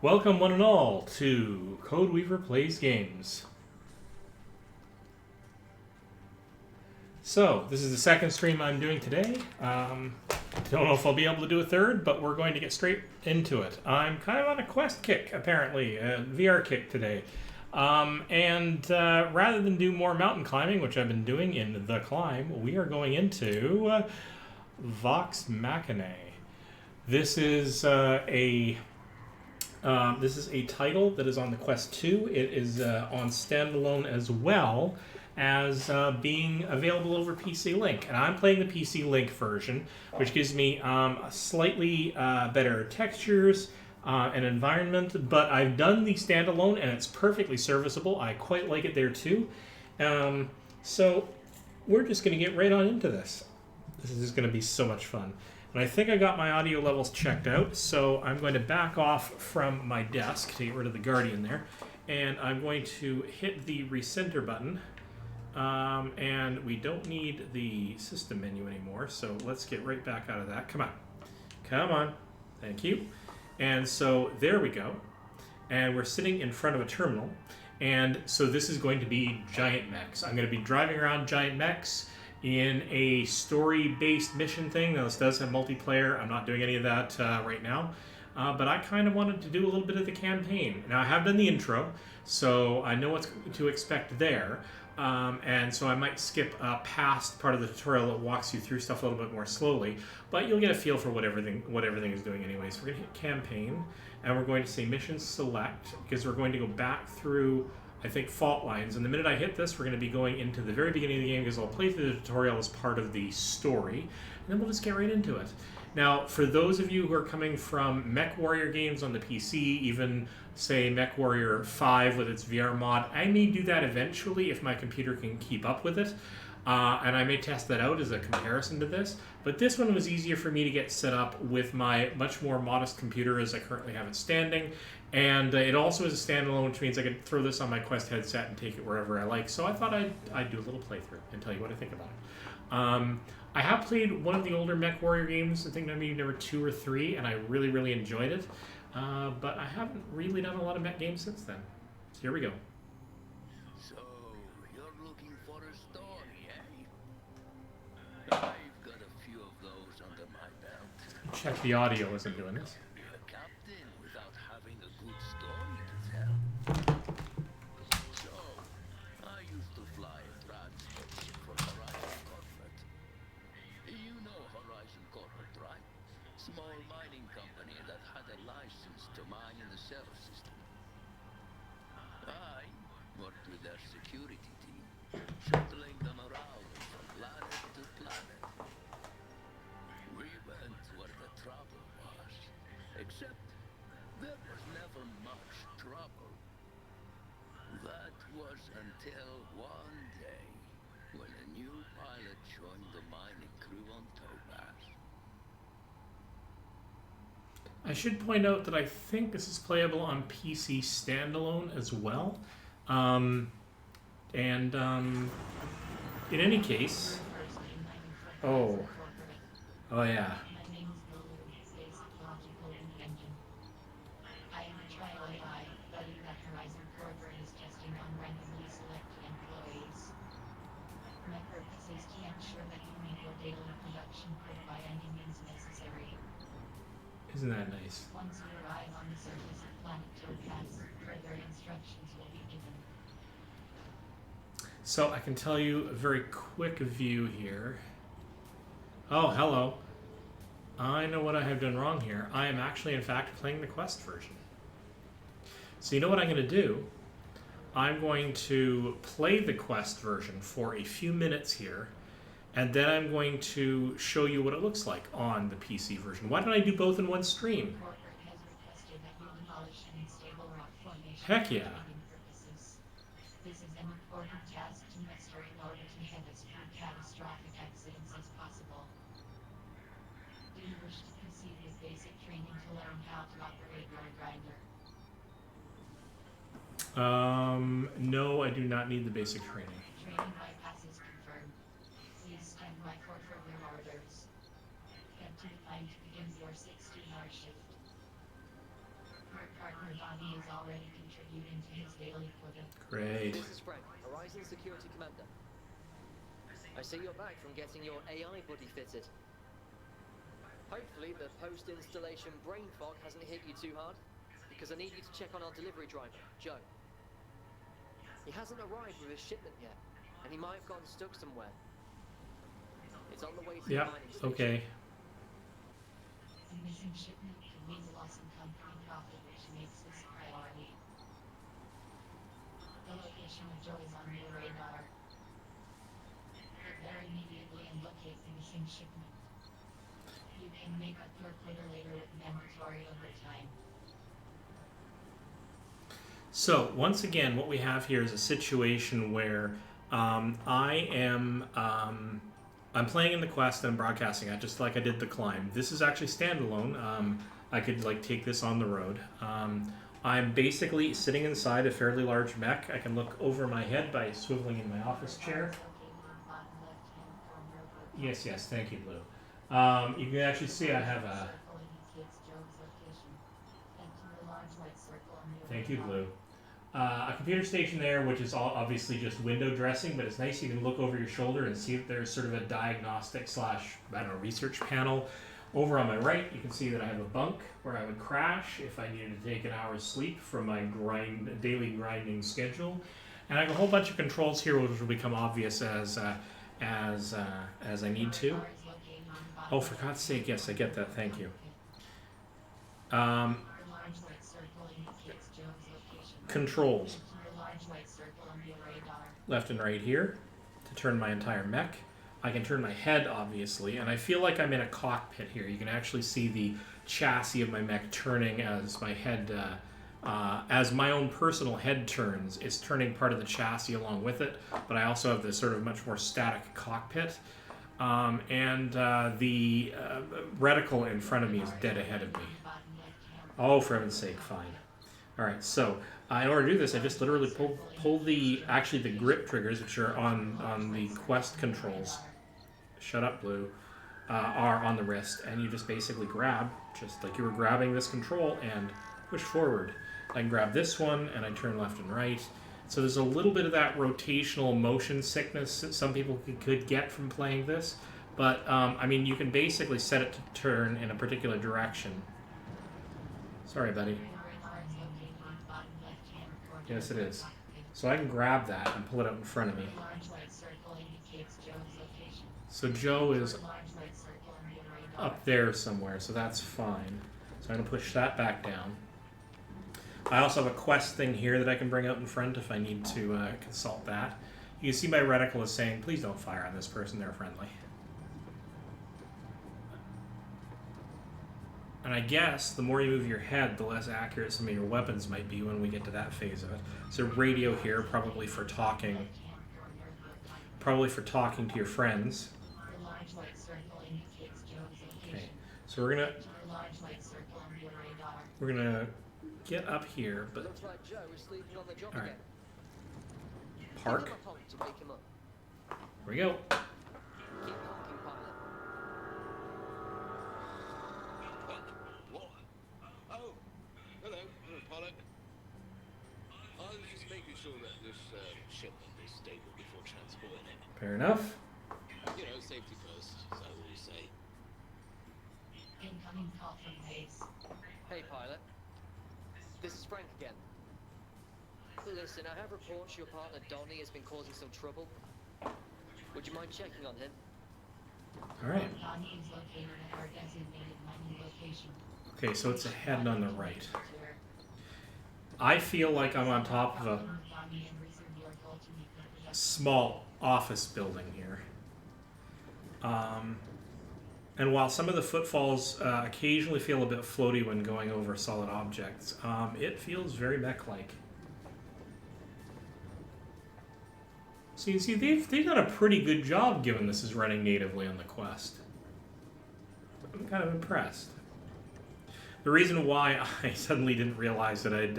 Welcome, one and all, to Code Weaver Plays Games. So, this is the second stream I'm doing today. Don't know if I'll be able to do a third, but we're going to get straight into it. I'm kind of on a quest kick, apparently, a VR kick today. Rather than do more mountain climbing, which I've been doing in The Climb, we are going into Vox Machinae. This is a title that is on the Quest 2. It is on standalone as well as being available over PC Link. And I'm playing the PC Link version, which gives me slightly better textures and environment. But I've done the standalone, and it's perfectly serviceable. I quite like it there too. So we're just going to get right on into this. This is going to be so much fun. And I think I got my audio levels checked out, so I'm going to back off from my desk to get rid of the Guardian there. And I'm going to hit the recenter button. And we don't need the system menu anymore, so let's get right back out of that. Come on. Come on. Thank you. And so there we go. And we're sitting in front of a terminal. And so this is going to be giant mechs. I'm going to be driving around giant mechs in a story-based mission thing. Now, this does have multiplayer. I'm not doing any of that right now. But I kind of wanted to do a little bit of the campaign. Now, I have done the intro, so I know what to expect there. And so I might skip past part of the tutorial that walks you through stuff a little bit more slowly. But you'll get a feel for what everything is doing anyway. So we're going to hit campaign, and we're going to say mission select, because we're going to go back through, I think, fault lines. And the minute I hit this, we're going to be going into the very beginning of the game, because I'll play through the tutorial as part of the story, and then we'll just get right into it. Now, for those of you who are coming from MechWarrior games on the PC, even, say, MechWarrior 5 with its VR mod, I may do that eventually if my computer can keep up with it. And I may test that out as a comparison to this. But this one was easier for me to get set up with my much more modest computer as I currently have it standing. And it also is a standalone, which means I could throw this on my Quest headset and take it wherever I like. So I thought I'd do a little playthrough and tell you what I think about it. I have played one of the older MechWarrior games, I think maybe number 2 or 3, and I really, really enjoyed it. But I haven't really done a lot of mech games since then. So here we go. So, you're looking for a story, eh? I've got a few of those under my belt. Check the audio as I'm doing this. Be a captain without having a good story to tell. So, I used to fly a transport ship for Horizon Corporate. You know Horizon Corporate, right? Small mining company that had a license to mine in the Server system. I worked with their security team, shuttling them around from planet to planet. We went where the trouble was, except there was never much trouble. That was until one day, when a new pilot joined the mining crew on Topaz. I should point out that I think this is playable on PC standalone as well. In any case... Oh yeah. Isn't that nice? Once you arrive on the surface of planet Topaz, further instructions will be given. So I can tell you a very quick view here. Oh, hello. I know what I have done wrong here. I am actually, in fact, playing the Quest version. So you know what I'm going to do? I'm going to play the Quest version for a few minutes here, and then I'm going to show you what it looks like on the PC version. Why don't I do both in one stream? Corporate has requested that you demolish any stable rock formation Heck for yeah. mining purposes. This is an important task to master in order to have as few catastrophic accidents as possible. Do you wish to proceed with basic training to learn how to operate your grinder? No, I do not need the basic training. Training bypass is confirmed. Please stand by for further orders. Head to the line to begin your 16-hour shift. Your partner Donnie is already contributing to his daily quota. Great. This is Frank, Horizon Security Commander. I see you're back from getting your AI buddy fitted. Hopefully the post-installation brain fog hasn't hit you too hard, because I need you to check on our delivery driver, Joe. He hasn't arrived with his shipment yet, and he might have gotten stuck somewhere. It's on the way to the Yeah, mining station. okay. A missing shipment could mean loss in company profit, which makes this a priority. The location of Joe is on your radar. Get there immediately and locate the missing shipment. You can make up your quota later with mandatory overtime. So once again, what we have here is a situation where I'm playing in the quest and I'm broadcasting it just like I did the climb. This is actually standalone. I could like take this on the road. I'm basically sitting inside a fairly large mech. I can look over my head by swiveling in my office chair. Yes, thank you, Blue. You can actually see I have a... Thank you, Blue. A computer station there, which is all obviously just window dressing, but it's nice you can look over your shoulder and see that there's sort of a diagnostic slash, I don't know, research panel. Over on my right, you can see that I have a bunk where I would crash if I needed to take an hour's sleep from my daily grinding schedule. And I have a whole bunch of controls here which will become obvious as I need to. Oh, for God's sake, yes, I get that, thank you. Controls. Left and right here to turn my entire mech. I can turn my head, obviously, and I feel like I'm in a cockpit here. You can actually see the chassis of my mech turning as my head, as my own personal head turns. It's turning part of the chassis along with it, but I also have this sort of much more static cockpit. And the reticle in front of me is dead ahead of me. Oh, for heaven's sake, fine. All right, so in order to do this, I just literally pull the grip triggers, which are on the quest controls. Shut up, Blue. Are on the wrist, and you just basically grab, just like you were grabbing this control, and push forward. I can grab this one, and I turn left and right. So there's a little bit of that rotational motion sickness that some people could get from playing this, but I mean, you can basically set it to turn in a particular direction. Sorry, buddy. Yes, it is. So I can grab that and pull it up in front of me. So Joe is up there somewhere, so that's fine. So I'm going to push that back down. I also have a quest thing here that I can bring out in front if I need to consult that. You can see my reticle is saying, please don't fire on this person, they're friendly. And I guess the more you move your head, the less accurate some of your weapons might be when we get to that phase of it. So radio here, probably for talking to your friends. Okay, so we're gonna get up here, but Looks like Joe is sleeping on the job all right. again. Park. Give him a honk to wake him up. Here we go. Keep honking, pilot. What? Oh, hello, pilot. I was just making sure that this shipment is stable before transporting it. Fair enough. You know, safety first, as I always say. Incoming call from base. Hey, pilot. This is Frank again. Listen, I have reports your partner Donnie has been causing some trouble. Would you mind checking on him? All right. Donnie is located at our designated mining location. Okay, so it's a head on the right. I feel like I'm on top of a small office building here. And while some of the footfalls occasionally feel a bit floaty when going over solid objects, it feels very mech-like. So you can see they've done a pretty good job given this is running natively on the Quest. I'm kind of impressed. The reason why I suddenly didn't realize that I'd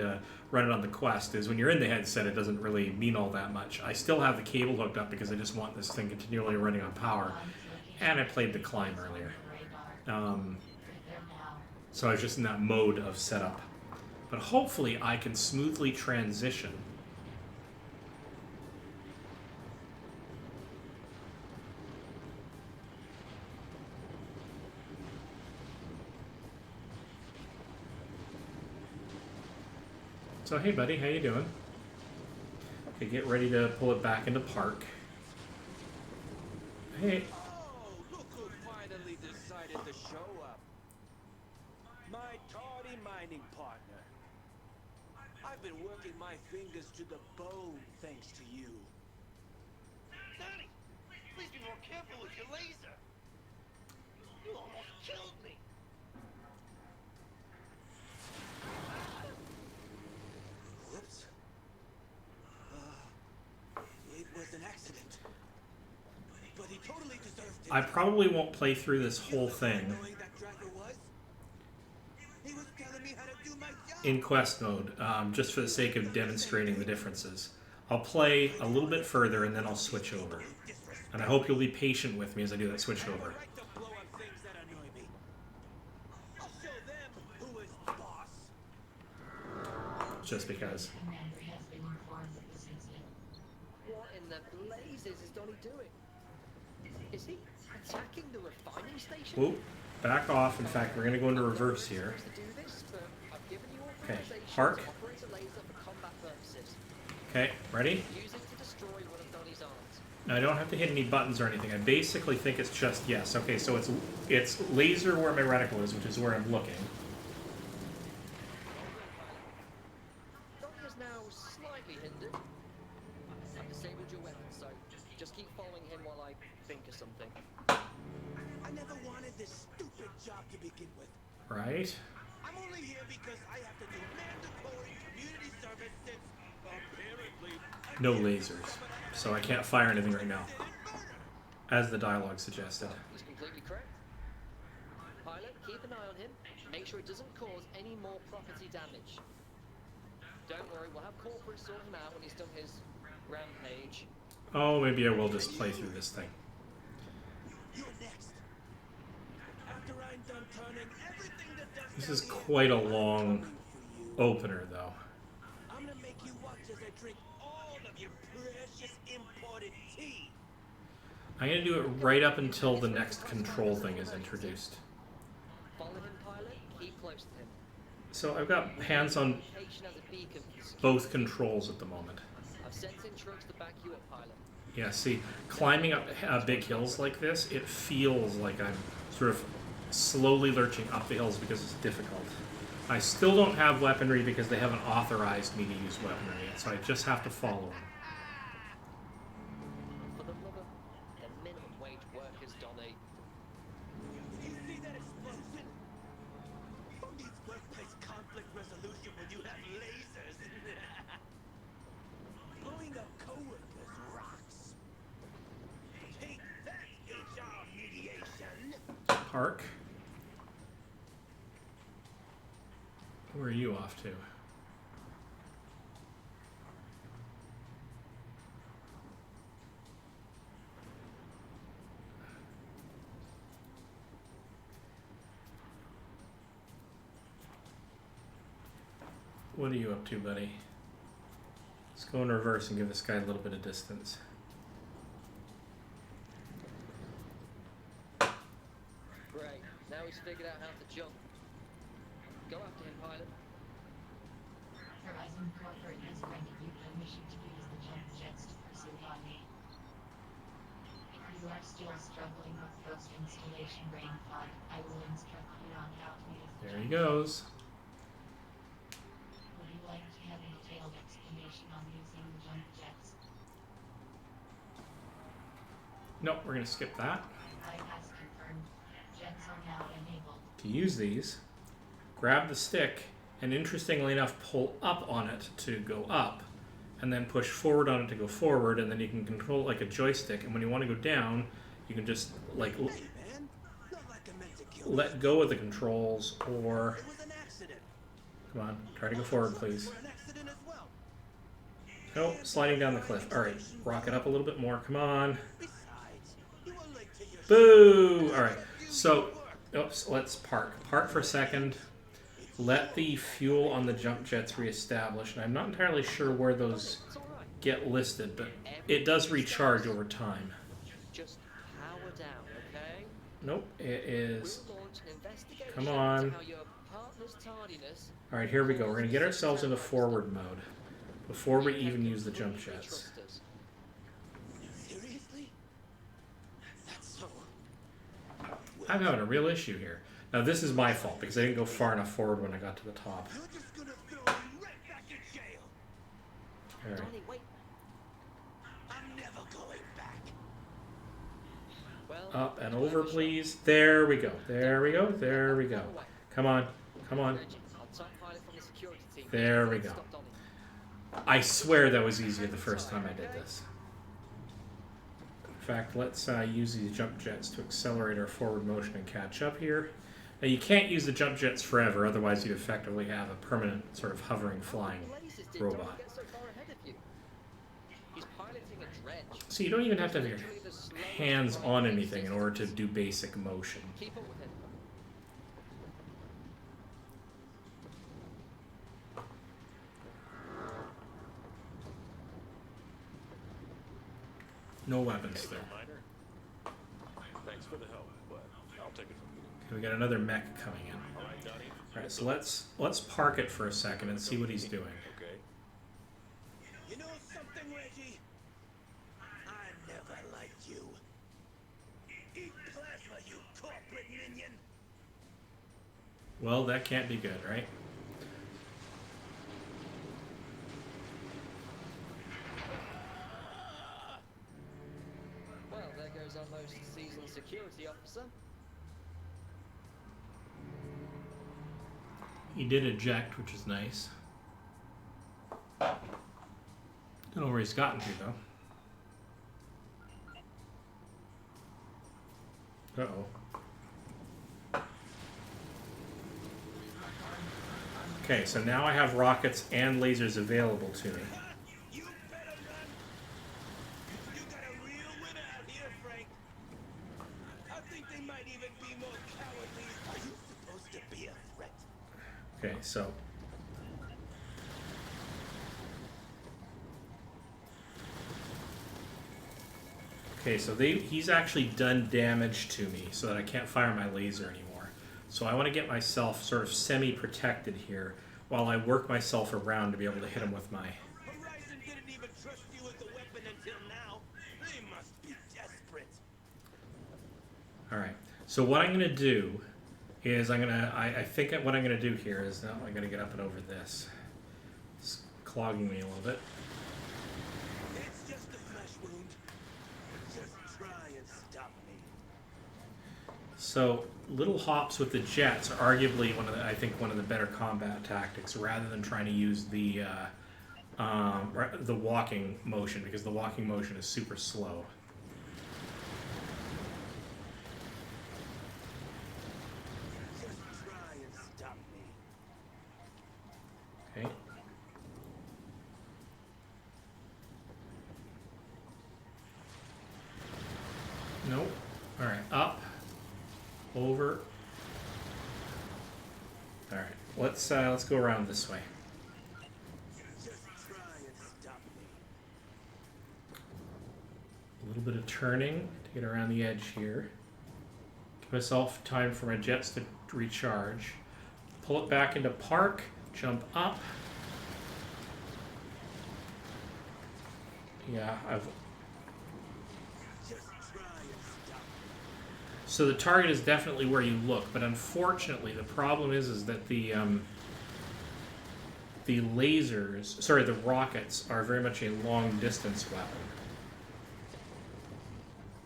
run it on the Quest is when you're in the headset, it doesn't really mean all that much. I still have the cable hooked up because I just want this thing continually running on power. And I played the climb earlier. So I was just in that mode of setup. But hopefully I can smoothly transition. So hey buddy, how you doing? Okay, get ready to pull it back into park. Hey. Oh, look who finally decided to show up. My tardy mining partner. I've been working my fingers to the bone thanks to you. Danny, please be more careful with your laser. You almost killed me. Whoops. It was an accident. But he totally deserved it. I probably won't play through this whole thing Knowing that driver was? He was telling me how to do my job. in quest mode, just for the sake of demonstrating the differences. I'll play a little bit further and then I'll switch over. And I hope you'll be patient with me as I do that switch over. Right to blow up things that annoy me. I'll show them who is boss. Just because. Commander has been informed of this incident. What in the blazes is Donnie doing? Is he attacking the refining station? Whoop. Back off. In fact, we're going to go into reverse here. To do this, but I've given you Okay, authorization park. to operate a laser for combat purposes. Okay, ready? Use it to destroy one of Donnie's arms. Now, I don't have to hit any buttons or anything. I basically think it's just yes. Okay, so it's laser where my reticle is, which is where I'm looking. Donnie is now slightly hindered. I've disabled your weapon, so just keep following him while I think of something. I never wanted this stupid job to begin with. Right? I'm only here because I have to do mandatory community service since apparently No lasers. So I can't fire anything right now, as the dialogue suggested. He's completely correct. Pilot, keep an eye on him. Make sure it doesn't cause any more property damage. Don't worry, we'll have corporate sort him out when he's done his rampage. Oh, maybe I will just play through this thing. you're next. After I'm done turning everything to dust. This is down here, quite a I'm long coming for you. opener, though. I'm gonna make you watch as I drink all of your precious imported tea. I'm going to do it right up until the next control thing is introduced. Follow him, pilot. Keep close to him. So I've got hands on Location as a beacon for security. both controls at the moment. I've sent in trucks to back you up, pilot. Yeah, see, climbing up big hills like this, it feels like I'm sort of slowly lurching up the hills because it's difficult. I still don't have weaponry because they haven't authorized me to use weaponry yet, so I just have to follow them. For the love of the minimum wage workers, Donnie. Did you see that explosion? Who needs workplace conflict resolution when you have lasers? Blowing up coworkers rocks. Take that, HR mediation. Park. Where are you off to? What are you up to, buddy? Let's go in reverse and give this guy a little bit of distance. Great. Now he's figured out how to jump. Go after him, pilot. Horizon Corporate has granted you permission to use the jump jets to pursue Bonnie. If you are still struggling with post-installation brain fog, I will instruct you on how to use the There he jump goes. Would you like to have a detailed explanation on using the jump jets? Nope, we're going to skip that. I has confirmed. Jets are now enabled. To use these, grab the stick and interestingly enough pull up on it to go up and then push forward on it to go forward, and then you can control it like a joystick, and when you want to go down you can just like Hey man, not like I meant to kill let go of the controls, or you. It was an accident. come on, try to go forward please. For an accident as well. Nope, sliding down the cliff. Alright, rock it up a little bit more, come on. Besides, you were late to your Boo! Alright, so oops, let's park for a second. let the fuel on the jump jets reestablish, and I'm not entirely sure where those It's all right. get listed, but it does recharge over time. Just power down, okay? Nope, it is. We'll launch an investigation Come on. into how your partner's tardiness. All right, here we go. We're going to get ourselves into forward mode before we even use the jump completely jets. trust us. Seriously? That's so. I'm having a real issue here. Now, this is my fault because I didn't go far enough forward when I got to the top. You're just gonna throw me right back in jail. All right. Donnie, wait. I'm never going back. Well, Up and over, please. There we go. There we go. There we go. Come on. Come on. Reggie, our top pilot from the security team. There we go. Stop Donnie. I swear that was easier the first time I did this. In fact, let's use these jump jets to accelerate our forward motion and catch up here. Now, you can't use the jump jets forever, otherwise you'd effectively have a permanent sort of hovering flying Blazes did robot. Donnie get so far ahead of you? He's piloting a dredge. So you don't even have to have your hands on anything in order to do basic motion. Keep up with him. No weapons there. Thanks for the help, but I'll take it from you. Okay, we got another mech coming in. All right, Donnie. All right, so let's park it for a second and see what he's doing. Okay. You know something, Reggie? I never liked you. Eat plasma, you corporate minion. Well, that can't be good, right? Well, there goes our most seasoned security officer. He did eject, which is nice. Don't know where he's gotten to, though. Uh-oh. Okay, so now I have rockets and lasers available to me. You better run. You got a real winner out here, Frank. I think they might even be more cowardly. Are you supposed to be a threat? Okay, so... Okay, so he's actually done damage to me so that I can't fire my laser anymore. So I want to get myself sort of semi-protected here while I work myself around to be able to hit him with my... Horizon didn't even trust you with the weapon until now. They must be desperate. Alright, so what I'm going to do is I think what I'm going to do here is now I'm going to get up and over this. It's clogging me a little bit. It's just a flesh wound. Just try and stop me. So little hops with the jets are arguably one of the better combat tactics rather than trying to use the walking motion, because the walking motion is super slow. Just try and stop me. Okay. Nope. All right, up, over. All right, let's go around this way. Just try and stop me. A little bit of turning to get around the edge here. Give myself time for my jets to recharge. Pull it back into park, jump up. Yeah, Just try and stop me. so the target is definitely where you look, but unfortunately the problem is that the rockets are very much a long distance weapon.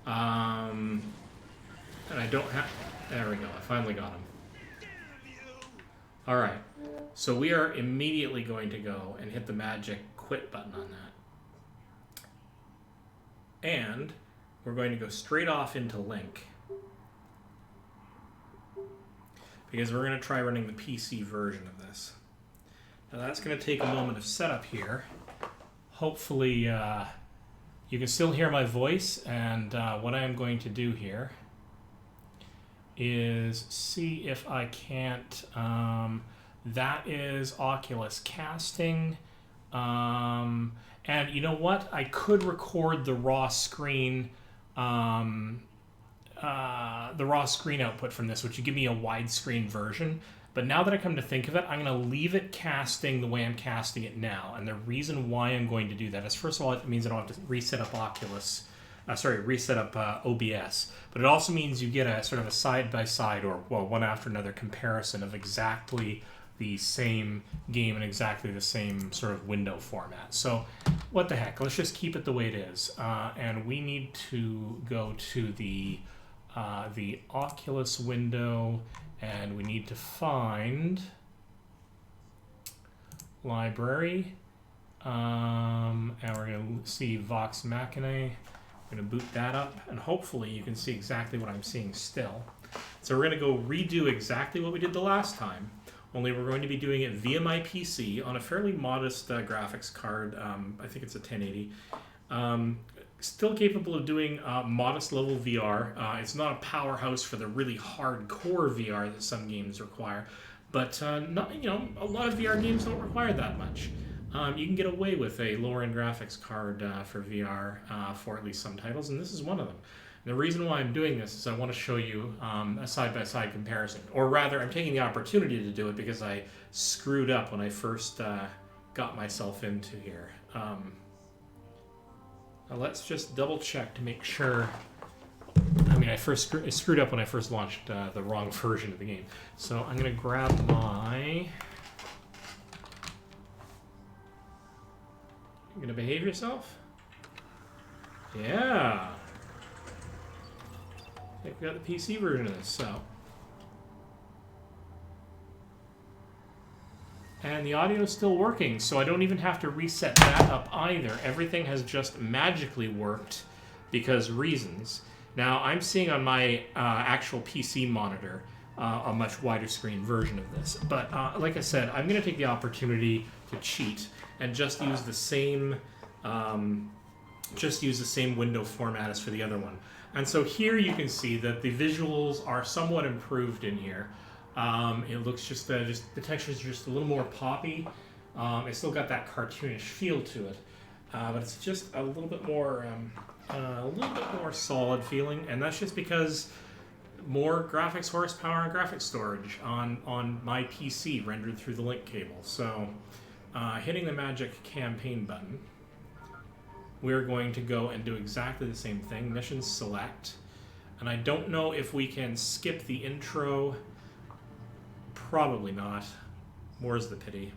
And I don't have... There we go, I finally got him. Alright, so we are immediately going to go and hit the magic quit button on that. And we're going to go straight off into Link, because we're going to try running the PC version of this. Now that's going to take a moment of setup here. Hopefully you can still hear my voice, and what I am going to do here is see if I can't That is Oculus casting. And you know what? I could record the raw screen, output from this, which would give me a widescreen version. But now that I come to think of it, I'm going to leave it casting the way I'm casting it now. And the reason why I'm going to do that is, first of all, it means I don't have to reset up OBS. But it also means you get a sort of a side-by-side, or, well, one after another comparison of exactly the same game in exactly the same sort of window format. So what the heck, let's just keep it the way it is. And we need to go to the Oculus window, and we need to find library, and we're going to see Vox Machinae. We're going to boot that up, and hopefully you can see exactly what I'm seeing still. So we're going to go redo exactly what we did the last time, only we're going to be doing it via my PC on a fairly modest graphics card. I think it's a 1080. Still capable of doing modest level VR. It's not a powerhouse for the really hardcore VR that some games require, but not, a lot of VR games don't require that much. You can get away with a lower-end graphics card for VR for at least some titles, and this is one of them. And the reason why I'm doing this is I want to show you a side-by-side comparison. Or rather, I'm taking the opportunity to do it because I screwed up when I first got myself into here. Now let's just double-check to make sure. I mean, I screwed up when I first launched the wrong version of the game. So I'm going to grab my... You gonna behave yourself? Yeah. I think we got the PC version of this, so. And the audio is still working, so I don't even have to reset that up either. Everything has just magically worked because reasons. Now, I'm seeing on my actual PC monitor a much wider screen version of this. But like I said, I'm going to take the opportunity to cheat and just use the same window format as for the other one. And so here you can see that the visuals are somewhat improved in here. It looks just the textures are just a little more poppy. It's still got that cartoonish feel to it, but it's just a little bit more solid feeling, and that's just because more graphics horsepower and graphics storage on my PC rendered through the link cable. So hitting the magic campaign button, we're going to go and do exactly the same thing. Mission select, and I don't know if we can skip the intro. Probably not. More's the pity.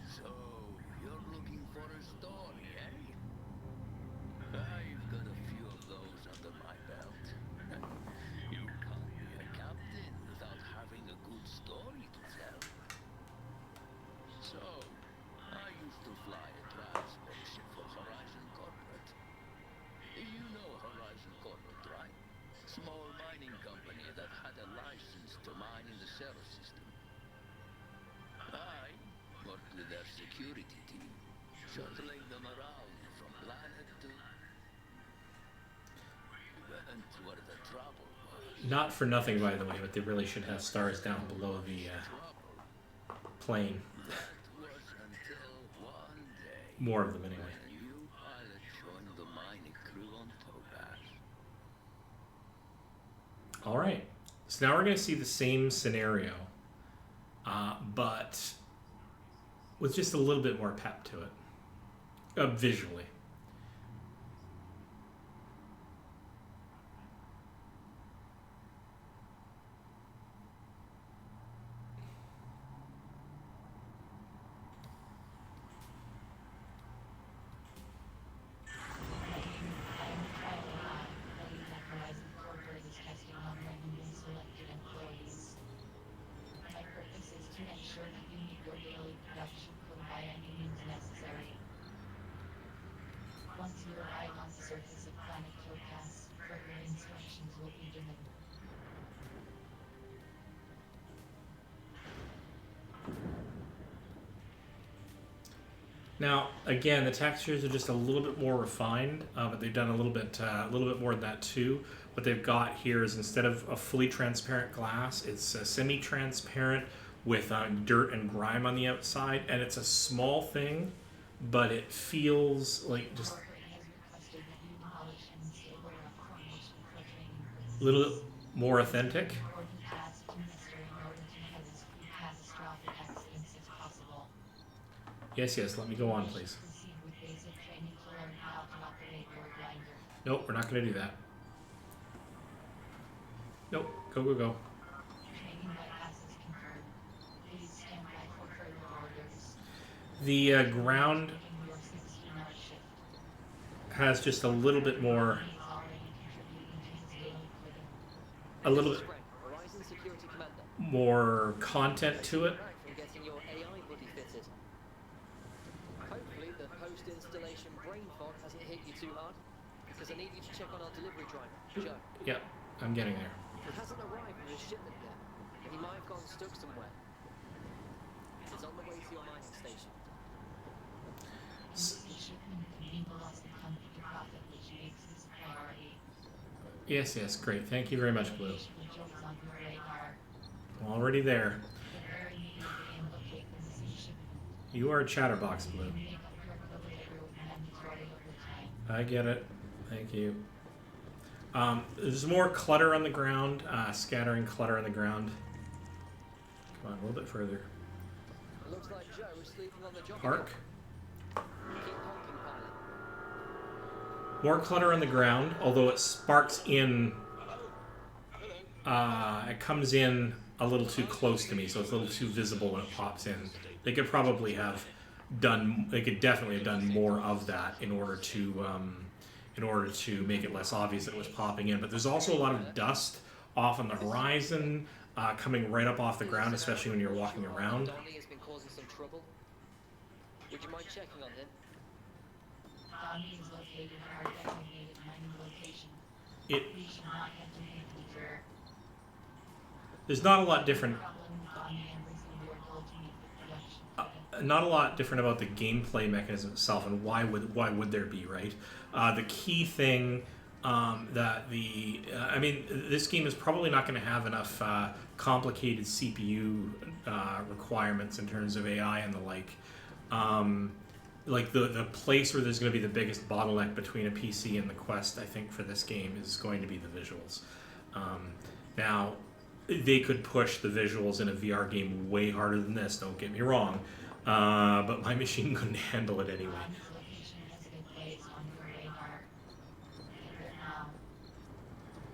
So, you're looking for a story, eh? I've got a few of those under my belt. You can't be a captain without having a good story to tell. So, I used to fly a transport ship for Horizon Corporate. You know Horizon Corporate, right? Small mining company that had a license to mine in the solar system. I worked with their security team, shuttling them around from planet to... went where the trouble was. Not for nothing, by the way, but they really should have stars down below the plane. That was until one day. More of them, anyway. A new pilot joined the mining crew on Topaz. All right, so now we're going to see the same scenario, but with just a little bit more pep to it, visually. Once you arrive on the surface of planet Topaz, further instructions will be given. Now, again, the textures are just a little bit more refined, but they've done a little bit more than that too. What they've got here is instead of a fully transparent glass, it's semi-transparent with dirt and grime on the outside, and it's a small thing, but it feels like just Corporate has requested that you demolish and stable rough formation for training a little bit more authentic. important task to master in order to have as few catastrophic accidents as possible. Yes, yes, let me go on, please. Proceed with basic training to learn how to operate your grinder. Nope, we're not going to do that. Nope, go, go, go. Training bypass is confirmed. Please stand by for further orders. The ground Taking your 16-hour shift. has just a little bit more, He is already contributing to his daily quota. a little bit Frank, Horizon Security Commander. more content to it. Back from getting your AI buddy fitted. Hopefully the post-installation brain fog hasn't hit you too hard, because I need you to check on our delivery driver, Joe. Yep, I'm getting there. He hasn't arrived with his shipment yet, and he might have gone stuck somewhere. He's on the way to your mining station. The shipment enables the company to profit, which makes this a priority. Yes, yes, great. Thank you very much, Blue. The joke is on your radar. I'm already there. The very name and locate the missing shipment. You are a chatterbox, Blue. Make up your equilibrium with mandatory overtime. I get it. Thank you. There's more clutter on the ground, scattering clutter on the ground. Come on, a little bit further. It looks like Joe is sleeping on the job. Park. Keep honking, pilot. More clutter on the ground, although it sparks in. It comes in a little too close to me, so it's a little too visible when it pops in. They could probably have done. They could definitely have done more of that in order to make it less obvious that it was popping in. But there's also a lot of dust off on the horizon, coming right up off the ground, especially when you're walking around. Donnie has been causing some trouble. Would you mind checking on him? Donnie is located at our designated mining location. It We should not have to make a detour. there's not a lot different. Problem with Donnie and brings your goal to meet the production quota. Not a lot different about the gameplay mechanism itself, and why would there be, right? The key thing I mean, this game is probably not going to have enough complicated CPU requirements in terms of AI and the like. Like the place where there's going to be the biggest bottleneck between a PC and the Quest, I think, for this game is going to be the visuals. Now, they could push the visuals in a VR game way harder than this, don't get me wrong, but my machine couldn't handle it anyway. Donnie's location has a good place on your radar. Get there now.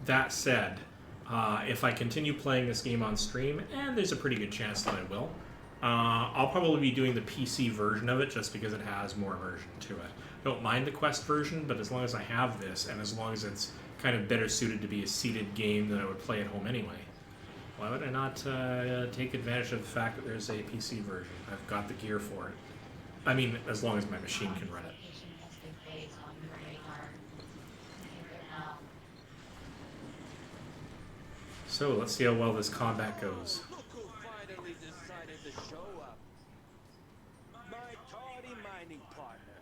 That said, if I continue playing this game on stream, and there's a pretty good chance that I will, I'll probably be doing the PC version of it just because it has more immersion to it. I don't mind the Quest version, but as long as I have this, and as long as it's kind of better suited to be a seated game that I would play at home anyway, why would I not take advantage of the fact that there's a PC version? I've got the gear for it. I mean, as long as my machine can run it. Location has a good place on your radar. Get there now. So let's see how well this combat goes. Look who finally decided to show up. My tardy mining partner.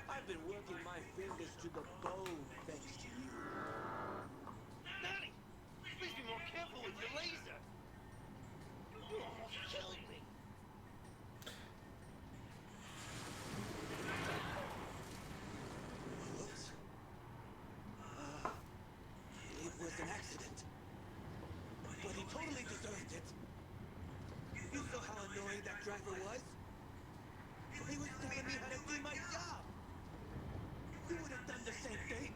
I've been working my fingers to the bone thanks to you. Nanny, please be more careful with your laser. You're almost killing me. Whoops. It was an accident. But he totally deserved it. You saw how annoying that driver was? He was telling me how to do my job. You would have done the same thing.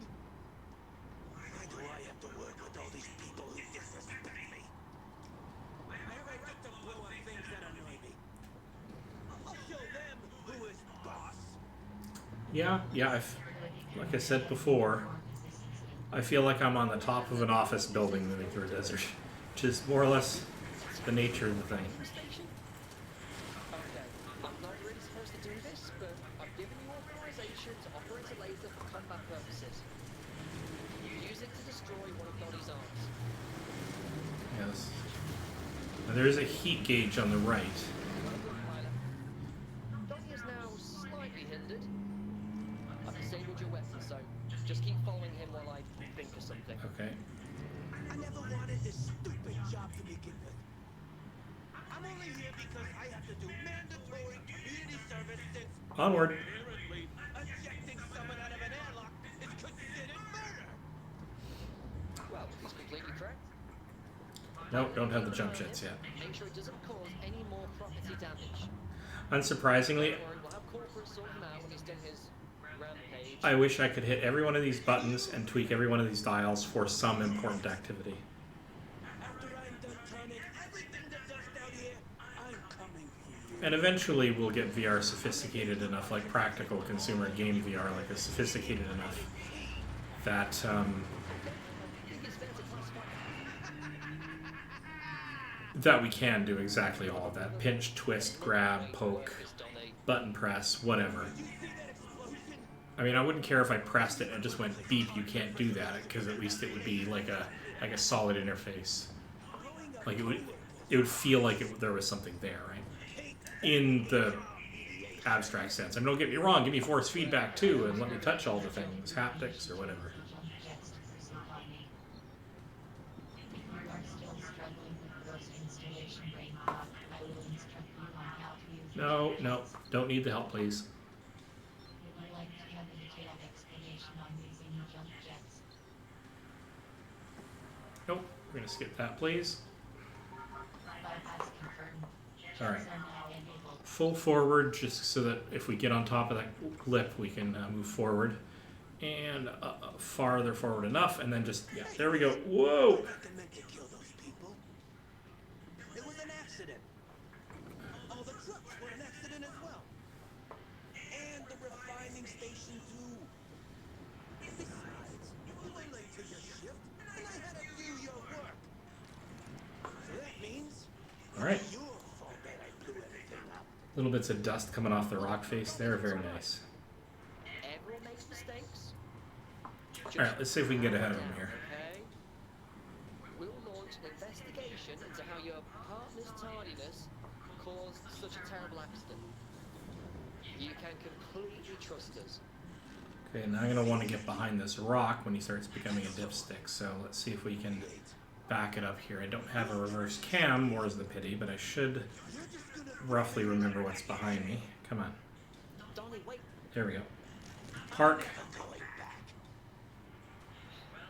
Why do I have to work with all these people who disrespect me? I have a right to blow on things that annoy me. I'll show them who is boss. Yeah, like I said before, I feel like I'm on the top of an office building in the nuclear desert, which is more or less the nature of the thing. Station? Okay, I'm not really supposed to do this, but I've given you authorization to operate a laser for combat purposes. Use it to destroy one of Donnie's arms. Yes. Now, there is a heat gauge on the right. Well done, pilot. Donnie has now something. Okay. I never wanted this stupid job to begin with. I'm only here because I have to do mandatory community service since Onward. apparently ejecting someone out of an airlock is considered murder. Well, he's completely correct. Nope, don't have the jump jets yet. Make sure it doesn't cause any more property damage. Unsurprisingly, Don't worry, we'll have corporate sort him out when he's done his rampage. I wish I could hit every one of these buttons and tweak every one of these dials for some important activity. After I'm done turning everything to dust out here, I'm coming for you. And eventually we'll get VR sophisticated enough, like practical consumer game VR, like sophisticated enough that I think it's fair to classify that we can do exactly all of that. Pinch, twist, grab, poke, button press, whatever. I mean, I wouldn't care if I pressed it and it just went beep, you can't do that, because at least it would be like a solid interface. Like it would feel like there was something there, right? In the abstract sense. I mean, don't get me wrong, give me force feedback too, and let me touch all the things, haptics or whatever. Jump jets to pursue harmony. If you are still struggling with gross installation brain fog, I will instruct you on how to use No, don't need the help, please. Would you like to have a detailed explanation on using jump jets? Nope, we're gonna skip that, please. Bypass confirmed. All right. Jets are now enabled. Full forward, just so that if we get on top of that lip, we can move forward. And farther forward enough, and then just, yeah, there we go. Whoa! I meant to kill those people. It was an accident. All the trucks were an accident as well. And the refining station too. Besides, you were late to your shift, and I had to do your work. So that means All right. it's your fault that I blew everything up. Little bits of dust coming off the rock face there, very nice. everyone makes mistakes. Alright, let's see if we can get ahead of him here. Okay. We'll launch an investigation into how your partner's tardiness caused such a terrible accident. You can completely trust us. Okay, now I'm going to want to get behind this rock when he starts becoming a dipstick, so let's see if we can back it up here. I don't have a reverse cam, more's the pity, but I should roughly remember what's behind me. Come on. Donnie, wait. There we go. Park.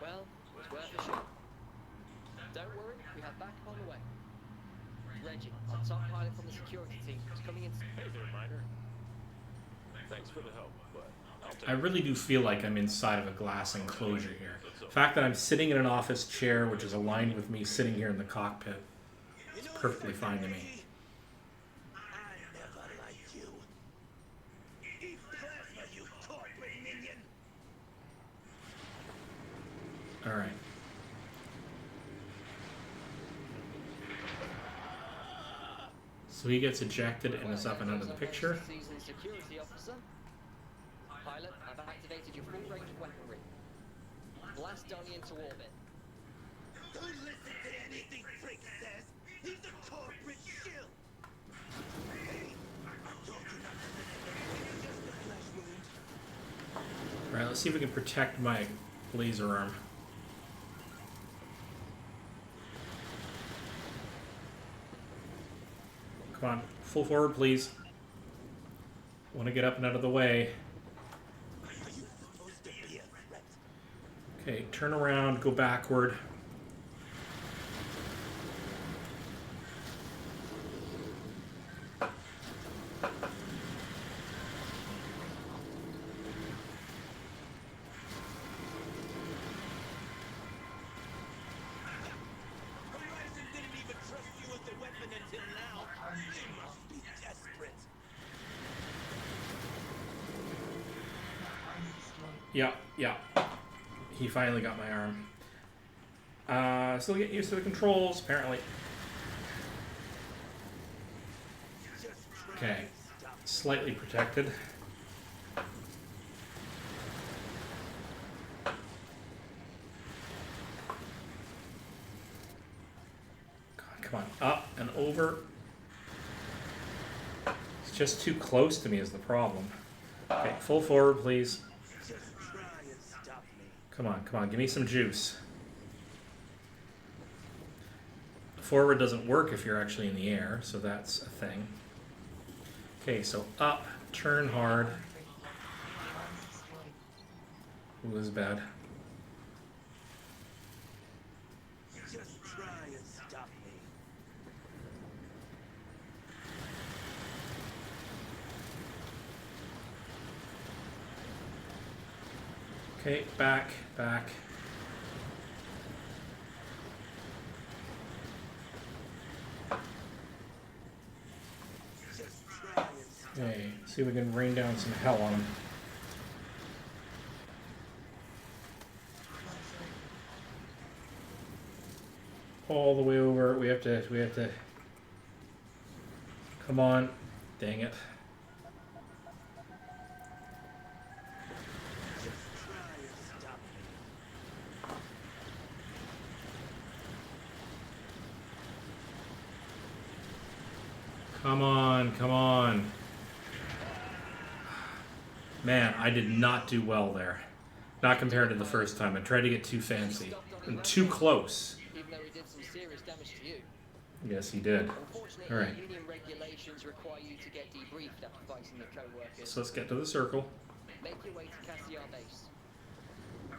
Well, it was worth a shot. Don't worry, we have backup on the way. Reggie, our top pilot from the security team, is coming in. Hey there, Miner. Thanks for the help, but I'll take I really do feel like I'm inside of a glass enclosure here. The fact that I'm sitting in an office chair, which is aligned with me sitting here in the cockpit, is perfectly fine to me. I never liked you. Eat plasma, you corporate minion. Alright. So he gets ejected and is up and out of the picture. Seasoned security officer. Pilot, I've activated your full range of weaponry. Blast Donnie into orbit. Don't listen to anything Frick says. He's a corporate shill. Hey, I told you not to listen. It's just a flesh wound. Alright, let's see if we can protect my laser arm. Come on, full forward, please. Want to get up and out of the way. Are you supposed to be a threat? Okay, turn around, go backward. Horizon didn't even trust you with the weapon until now. You must be desperate. Yeah. He finally got my arm. Still getting used to the controls, apparently. Just try Okay, and stop. slightly protected. Come on, up and over. It's just too close to me is the problem. Okay, full forward, please. Just try and stop me. Come on, give me some juice. Forward doesn't work if you're actually in the air, so that's a thing. Okay, so up, turn hard. Ooh, this is bad. Just try and stop me. Okay, back. Just try and stop me. Okay, see if we can rain down some hell on him. All the way over. We have to. Come on. Dang it. Just try and stop me. Come on. Man, I did not do well there. Not compared to the first time. I tried to get too fancy. And too close. Even though he did some serious damage to you. Yes, he did. Unfortunately, All right. union regulations require you to get debriefed after fighting your co-workers. So let's get to the circle. Make your way to Cassiar base.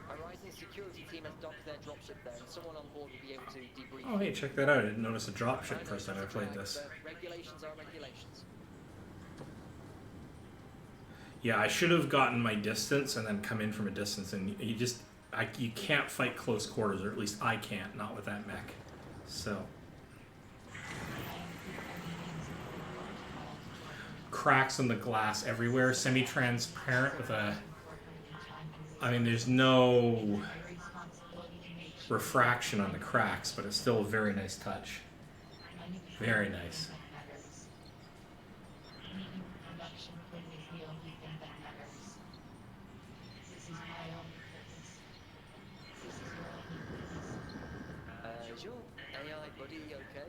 Horizon's security team has docked their dropship there, and someone on board will be able to debrief. Oh, hey, check that out. I didn't notice a dropship first time I played this. Regulations are regulations. Yeah, I should have gotten my distance and then come in from a distance, and you can't fight close quarters, or at least I can't, not with that mech. So. Cracks in the glass everywhere, semi-transparent with a... I mean, there's no refraction on the cracks, but it's still a very nice touch. Very nice. Is your AI buddy okay?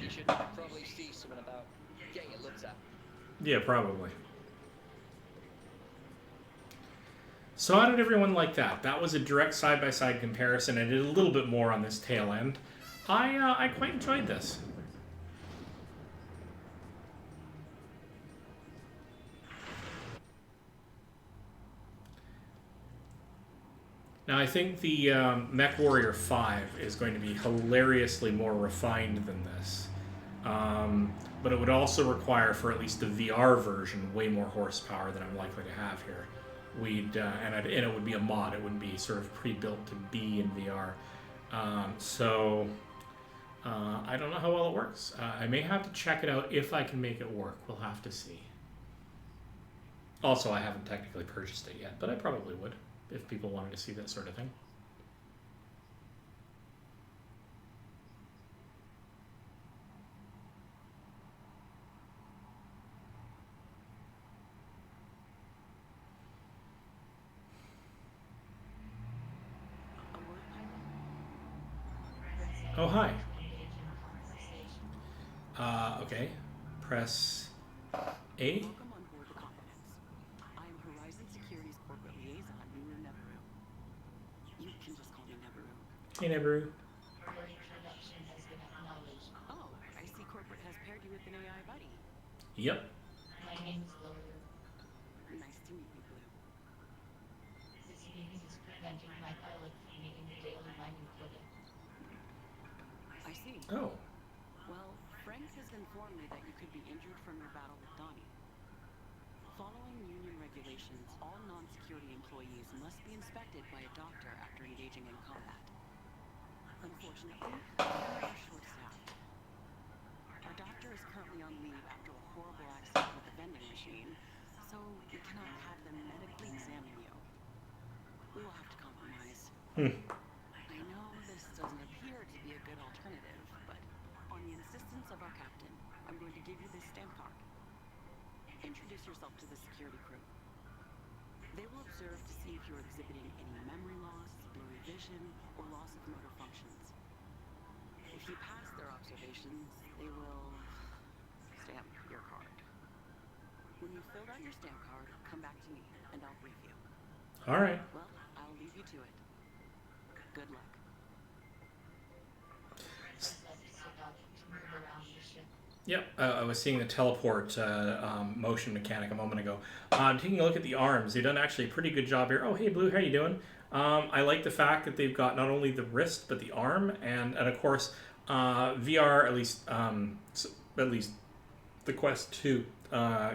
You should probably see someone about getting it looked at. Yeah, probably. So how did everyone like that? That was a direct side-by-side comparison. I did a little bit more on this tail end. I quite enjoyed this. Now, I think the Mech Warrior 5 is going to be hilariously more refined than this. But it would also require, for at least the VR version, way more horsepower than I'm likely to have here. And it would be a mod. It wouldn't be sort of pre-built to be in VR. I don't know how well it works. I may have to check it out if I can make it work. We'll have to see. Also, I haven't technically purchased it yet, but I probably would if people wanted to see that sort of thing. Oh, hi. Okay. Press A. Welcome on board the Confidence. I am Horizon Security's corporate liaison, Nuru Nebaru. You can just call me Nebaru. Hey, Nebaru. Your introduction has been acknowledged. Oh, I see corporate has paired you with an AI buddy. Yep. My name is Blue. Nice to meet you, Blue. This meeting is preventing my pilot from meeting the daily mining quota. I see. Oh. Well, Frank has informed me that you could be injured from your battle with Donnie. Following union regulations, all non-security employees must be inspected by a doctor after engaging in combat. Unfortunately, we are short-staffed. Our doctor is currently on leave after a horrible accident with a vending machine, so we cannot have them medically examine you. We will have to compromise. I know this doesn't appear to be a good alternative, but on the insistence of our captain, I'm going to give you this stamp card. Introduce yourself to the security crew. They will observe to see if you're exhibiting any memory loss, blurry vision, or loss of motor functions. If you pass their observations, they will stamp your card. When you've filled out your stamp card, come back to me, and I'll brief you. All right. Well, I'll leave you Good luck. Press left stick up to move around the ship. Yep, I was seeing the teleport motion mechanic a moment ago. Taking a look at the arms, they've done actually a pretty good job here. Oh, hey Blue, how you doing? I like the fact that they've got not only the wrist but the arm, and of course VR, at least the Quest 2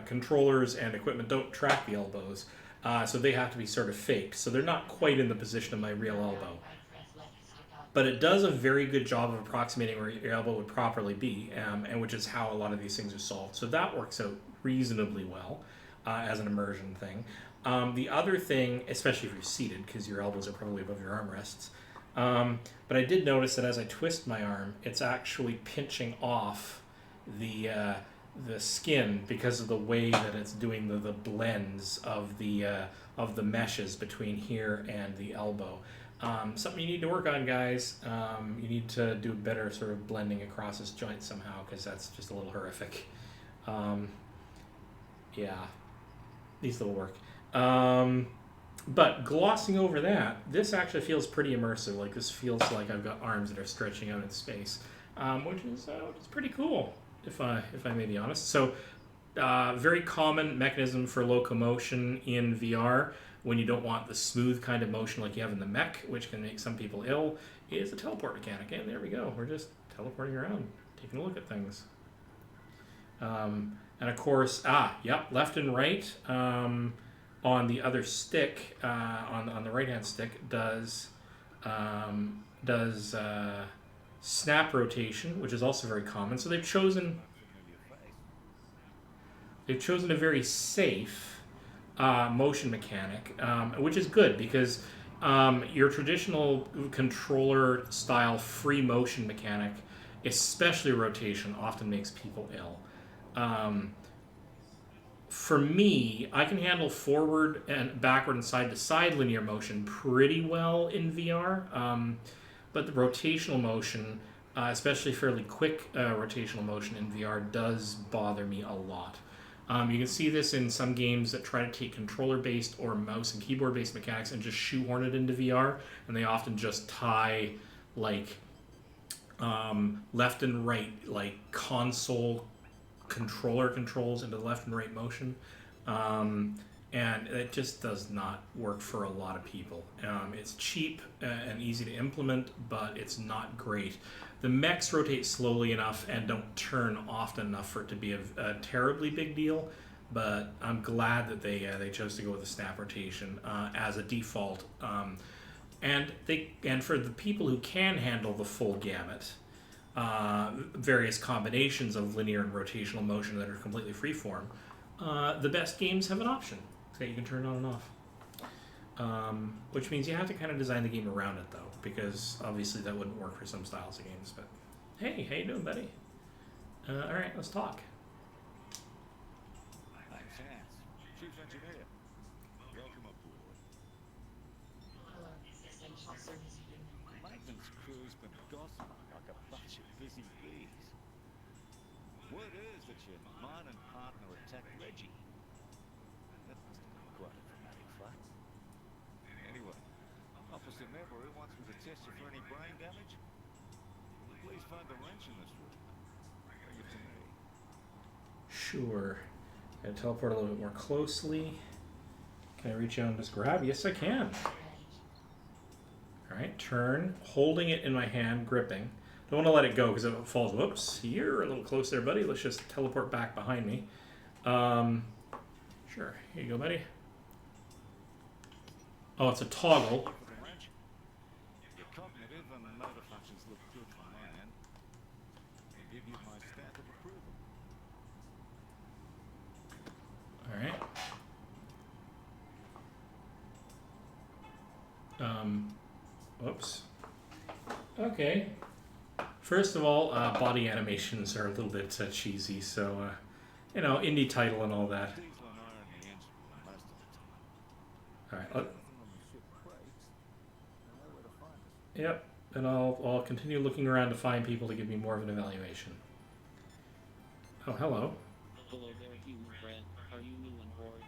controllers and equipment don't track the elbows, so they have to be sort of faked. So they're not quite in the position of my real elbow. Press left stick up. But it does a very good job of approximating where your elbow would properly be, and which is how a lot of these things are solved. So that works out reasonably well as an immersion thing. The other thing, especially if you're seated, because your elbows are probably above your armrests, but I did notice that as I twist my arm, it's actually pinching off the skin because of the way that it's doing the blends of the meshes between here and the elbow. Something you need to work on, guys. You need to do better sort of blending across this joint somehow, because that's just a little horrific. Yeah, needs a little work. But glossing over that, this actually feels pretty immersive. Like, this feels like I've got arms that are stretching out in space, which is pretty cool, if I may be honest. So, very common mechanism for locomotion in VR when you don't want the smooth kind of motion like you have in the mech, which can make some people ill, is the teleport mechanic. And there we go. We're just teleporting around, taking a look at things. And of course, left and right on the other stick, on the right-hand stick, does snap rotation, which is also very common. So they've chosen a very safe motion mechanic, which is good because your traditional controller style free motion mechanic, especially rotation, often makes people ill. For me, I can handle forward and backward and side to side linear motion pretty well in VR, but the rotational motion, especially fairly quick rotational motion in VR, does bother me a lot. You can see this in some games that try to take controller-based or mouse and keyboard-based mechanics and just shoehorn it into VR, and they often just tie like left and right, like console controller controls into the left and right motion, and it just does not work for a lot of people. It's cheap and easy to implement, but it's not great. The mechs rotate slowly enough and don't turn often enough for it to be a terribly big deal, but I'm glad that they chose to go with the snap rotation as a default. And for the people who can handle the full gamut, various combinations of linear and rotational motion that are completely freeform, the best games have an option that you can turn on and off. Which means you have to kind of design the game around it, though, because obviously that wouldn't work for some styles of games. But hey, how you doing, buddy? All right, let's talk. I'm Chance, Chief Engineer. Welcome aboard. Hello, Essential Service Unit. Maintenance crew's been gossiping like a bunch of busy bees. Word is that your mining partner attacked Reggie. That must have been quite a dramatic fight. Anyway, Officer Nevery wants me to test you for any brain damage. Please find the wrench in this room. Bring it to me. Sure. Gotta teleport a little bit more closely. Can I reach out and just grab? Yes, I can. All right, turn, holding it in my hand, gripping. Don't want to let it go because it falls. Whoops, you're a little close there, buddy. Let's just teleport back behind me. Sure, here you go, buddy. Oh, it's a toggle. For the wrench. Your cognitive and motor functions look good from my end. I'll give you my stamp of approval. All right. Whoops. Okay. First of all, body animations are a little bit cheesy, so indie title and all that. Diesel and iron the engine most of the time. All right. Nothing on the ship breaks. They know where to find us. Yep. And I'll continue looking around to find people to give me more of an evaluation. Oh, hello. Hello there, human friend. Are you new on board?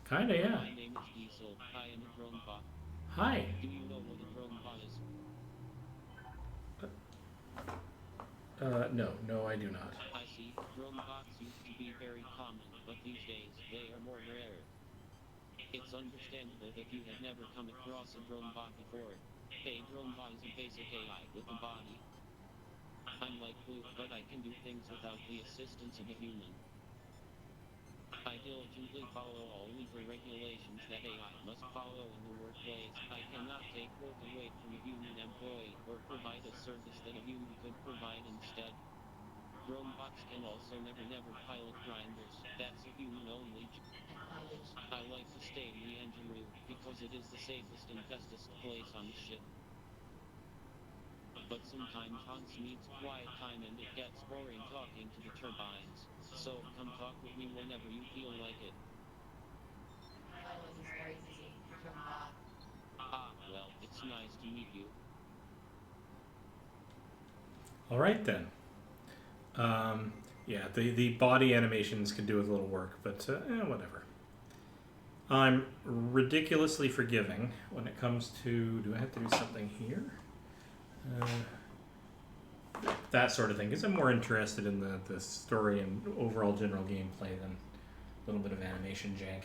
Kinda, yeah. My name is Diesel. I am a drone bot. Hi. Do you know what a drone bot is? No, I do not. I see. Drone bots used to be very common, but these days they are more rare. It's understandable if you have never come across a drone bot before. A drone bot is a basic AI with a body. I'm like Blue, but I can do things without the assistance of a human. I diligently follow all legal regulations that AI must follow in the workplace. I cannot take work away from a human employee or provide a service that a human could provide instead. Drone bots can also never pilot grinders. That's a human-only Acknowledged. I like to stay in the engine room because it is the safest and bestest place on the ship. But sometimes Hans needs quiet time and it gets boring talking to the turbines. So come talk with me whenever you feel like it. Pilot is very busy. Drone bot. Ah, well, it's nice to meet you. All right then. Yeah, the body animations could do with a little work, but whatever. I'm ridiculously forgiving when it comes to. Do I have to do something here? That sort of thing, because I'm more interested in the story and overall general gameplay than a little bit of animation jank.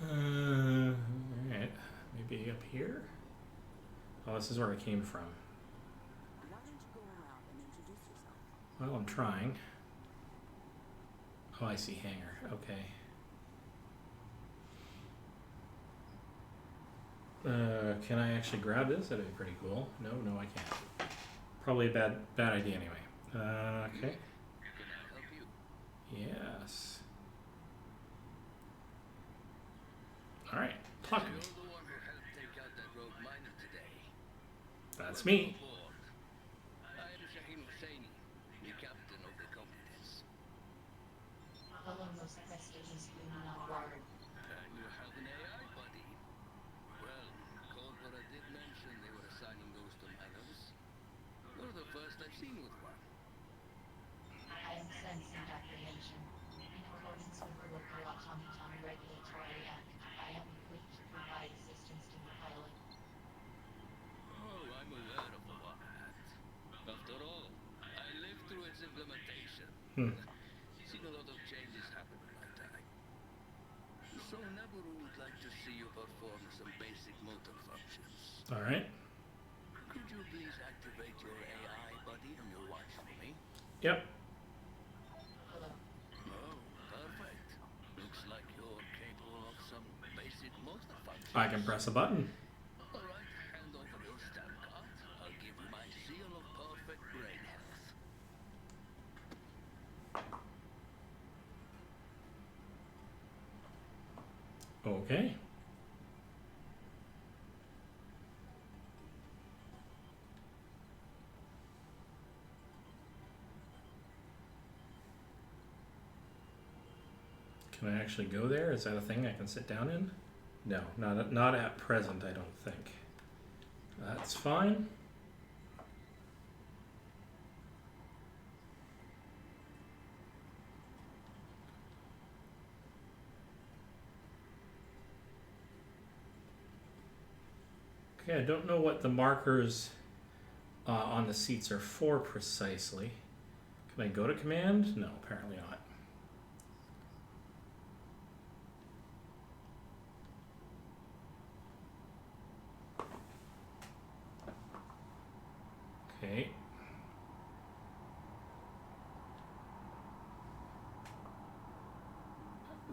Alright, maybe up here? Oh, this is where I came from. Why don't you go around and introduce yourself? Well, I'm trying. Oh, I see, hangar. Okay. Can I actually grab this? That'd be pretty cool. No, I can't. Probably a bad idea anyway. Okay. Can I help you? Yes. All right. Talk to me. You're the one who helped take out that rogue miner today. That's me. Welcome aboard. I am Machinae, the captain of the Competence. Hello, most prestigious human on board. And you have an AI buddy. Well, Coldwater did mention they were assigning those to miners. You're the first I've seen with one. I am sensing apprehension. In accordance with the local Automaton Regulatory Act, I am equipped to provide assistance to the pilot. Oh, I'm aware of the one hat. After all, I lived through its implementation. Seen a lot of changes happen in my time. So Nabaru would like to see you perform some basic motor functions. All right. Could you please activate your AI buddy on your watch for me? Yep. Hello. Oh, perfect. Looks like you're capable of some basic motor functions. I can press a button. All right, hand over your stamp card. I'll give you my seal of perfect brain health. Okay. Can I actually go there? Is that a thing I can sit down in? No, not at present, I don't think. That's fine. Okay, I don't know what the markers on the seats are for precisely. Can I go to command? No, apparently not. Okay.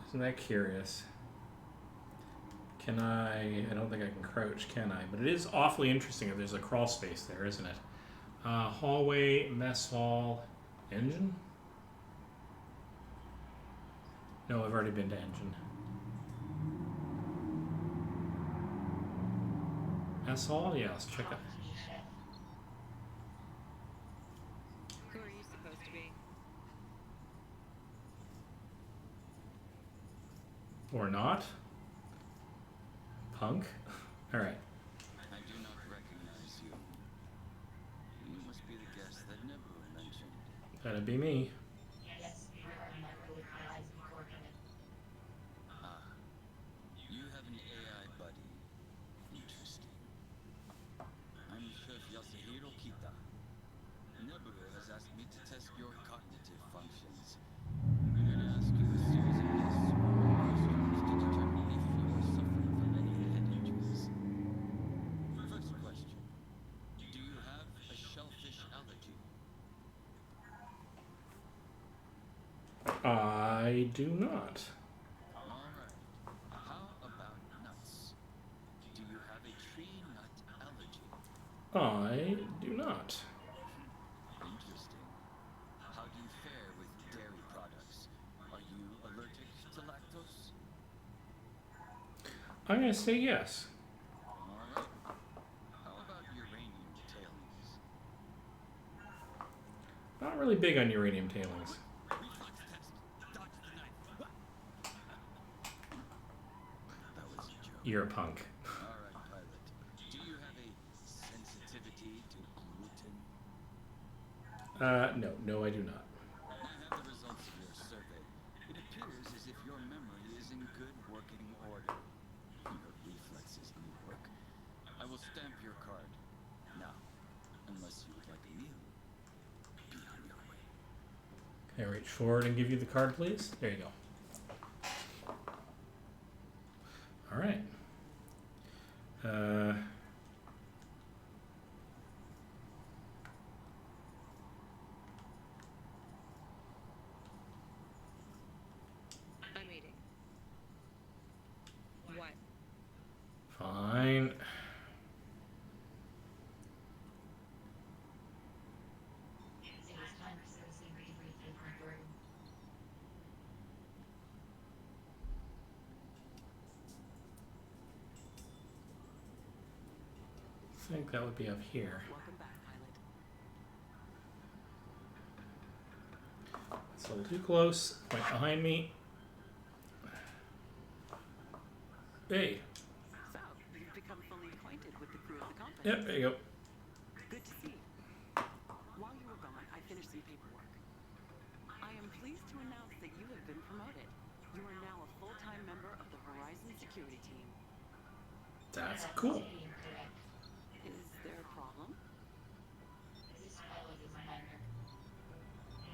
Isn't that curious? Can I don't think I can crouch, can I? But it is awfully interesting if there's a crawl space there, isn't it? Hallway, mess hall, engine? No, I've already been to engine. Mess hall? Yeah, let's check it. Who are you supposed to be? Or not? Punk? Alright. I do not recognize you. You must be the guest that Nebu mentioned. That'd be me. Yes, you are a member with Horizon Coordinate. Ah. You have an AI buddy. Interesting. I'm Chef Yasuhiro Emperor has asked me to test your cognitive functions. I'm going to ask you a series of yes or no questions to determine if you're suffering from any head injuries. First question. Do you have a shellfish allergy? I do not. Alright. How about nuts? Do you have a tree nut allergy? I do not. Interesting. How do you fare with dairy products? Are you allergic to lactose? I'm going to say yes. Alright. How about uranium tailings? Not really big on uranium tailings. Reflex test. Dodge the knife. That was a joke. You're a punk. Alright, pilot. Do you have a sensitivity to gluten? No, I do not. I have the results of your survey. It appears as if your memory is in good working order. Your reflexes need work. I will stamp your card. Now, unless you would like a meal, be on your way. Can I reach forward and give you the card, please? There you go. All right. I'm eating. What? Fine. It was time for Cersei to debrief with my burden. I think that would be up here. Welcome back, pilot. It's a little too close. Right behind me. Hey. So, you've become fully acquainted with the crew of the company. Yep, there you go. Good to see you. While you were gone, I finished some paperwork. I am pleased to announce that you have been promoted. You are now a full-time member of the Horizon Security Team. That's cool. Incorrect. Is there a problem? This pilot is a minor.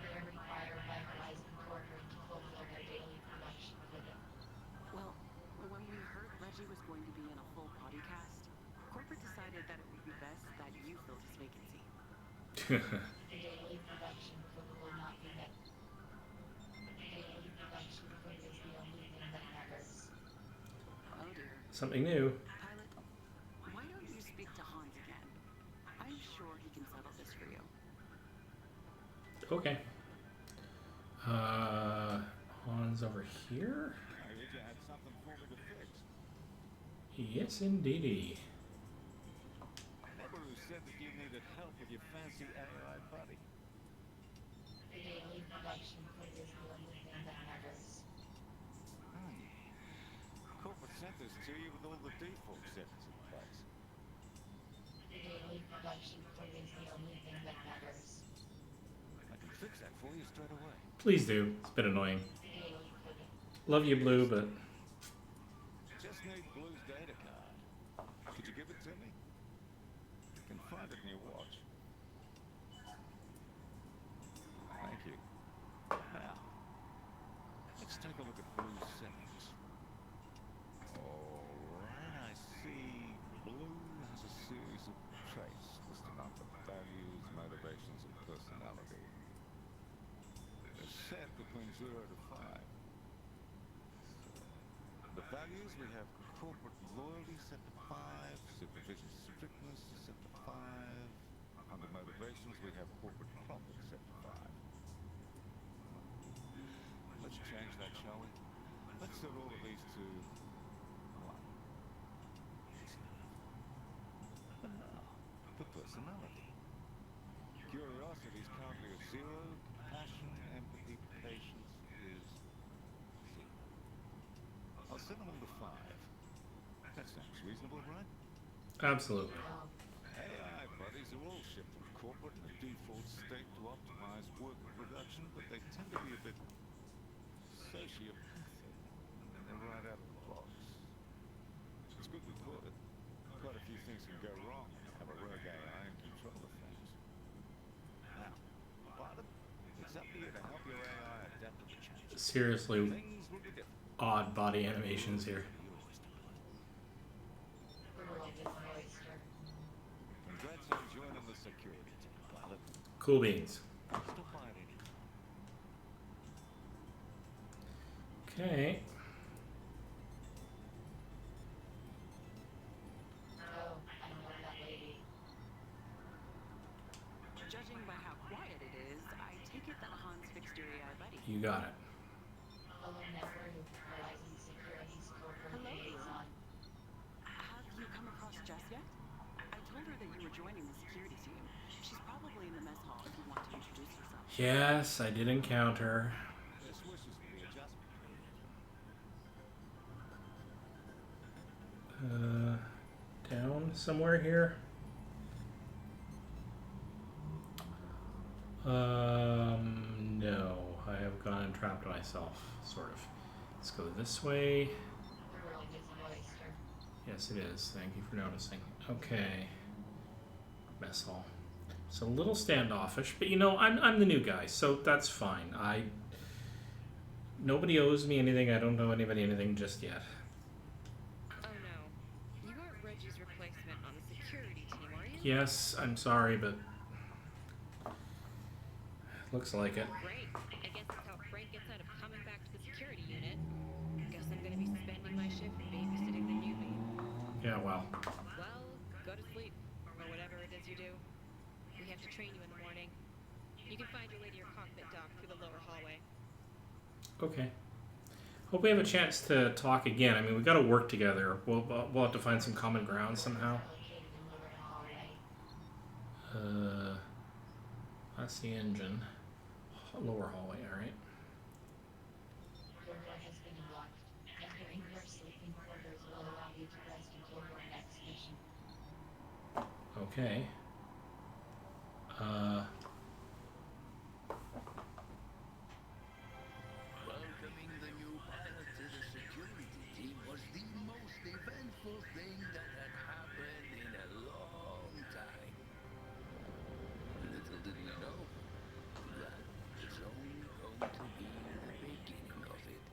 They are required by Horizon Quartering to fulfill their daily production quota. Well, when we heard Reggie was going to be in a full body cast, corporate decided that it would be best that you filled his vacancy. The daily production quota will not be met. The daily production quota is the only thing that matters. Oh dear. Something new. Pilot, why don't you speak to Hans again? I'm sure he can settle this for you. Okay. Hans over here. I heard you had something for me to fix. Yes, indeedy. Remember who said that you needed help with your fancy AI buddy? The daily production quota is the only thing that matters. Corporate sent this to you with all the default settings in place. The daily production quota is the only thing that matters. I can fix that for you straight away. Please do. It's been annoying. The daily quota. Love you, Blue, but Just need Blue's data card. Could you give it to me? You can find it in your watch. Thank you. Now, let's take a look at Blue's settings. Alright, I see Blue has a series of traits listed under values, motivations, and personality. They're set between 0 to 5. The values, we have corporate loyalty set to 5, supervision strictness set to 5. Under motivations, we have corporate profit set to 5. Let's change that, shall we? Let's set all of these to 1. And now, for personality. Curiosity is currently at 0. Compassion, empathy, patience is 0. I'll set them all to 5. That sounds reasonable, right? absolutely. AI buddies are all shipped from corporate in a default state to optimize work production, but they tend to be a bit sociopathic. And they're right out of the box. It's good we caught it. Quite a few things can go wrong when you have a rogue AI in control of things. Now, seriously Things will be different. odd body animations here. The world is an oyster. Congrats on joining the security team, pilot. Cool beans. Stop by at any time. Okay. Oh, I know that lady. Judging by how quiet it is, I take it that Hans fixed your AI buddy. You got it. Hello, Neferu, Horizon Security's corporate Hello. liaison. Have you come across Jess yet? I told her that you were joining the security team. She's probably in the mess hall if you want to introduce yourself. Yes, I did encounter. This wishes for the adjustment period. Down somewhere here. No, I have gone and trapped myself, sort of. Let's go this way. The world is an oyster. Yes, it is. Thank you for noticing. Okay. Mess hall. It's a little standoffish, but you know, I'm the new guy, so that's fine. Nobody owes me anything. I don't owe anybody anything just yet. Oh no. You aren't Reggie's replacement on the security team, are you? Yes, I'm sorry, but looks like it. Great. I guess that's how Frank gets out of coming back to the security unit. Guess I'm gonna be spending my shift babysitting the newbie. Yeah, well. Well, go to sleep. Or whatever it is you do. We have to train you in the morning. You can find your way to your cockpit dock through the lower hallway. Okay. Hope we have a chance to talk again. I mean, we've got to work together. We'll have to find some common ground somehow. Located in lower hallway. That's the engine. Lower hallway, alright. Your door has been unlocked. Entering your sleeping quarters will allow you to rest until your next mission. Okay. Welcoming the new pilot to the security team was the most eventful thing that had happened in a long time. Little did we know that it's only going to be the beginning of it.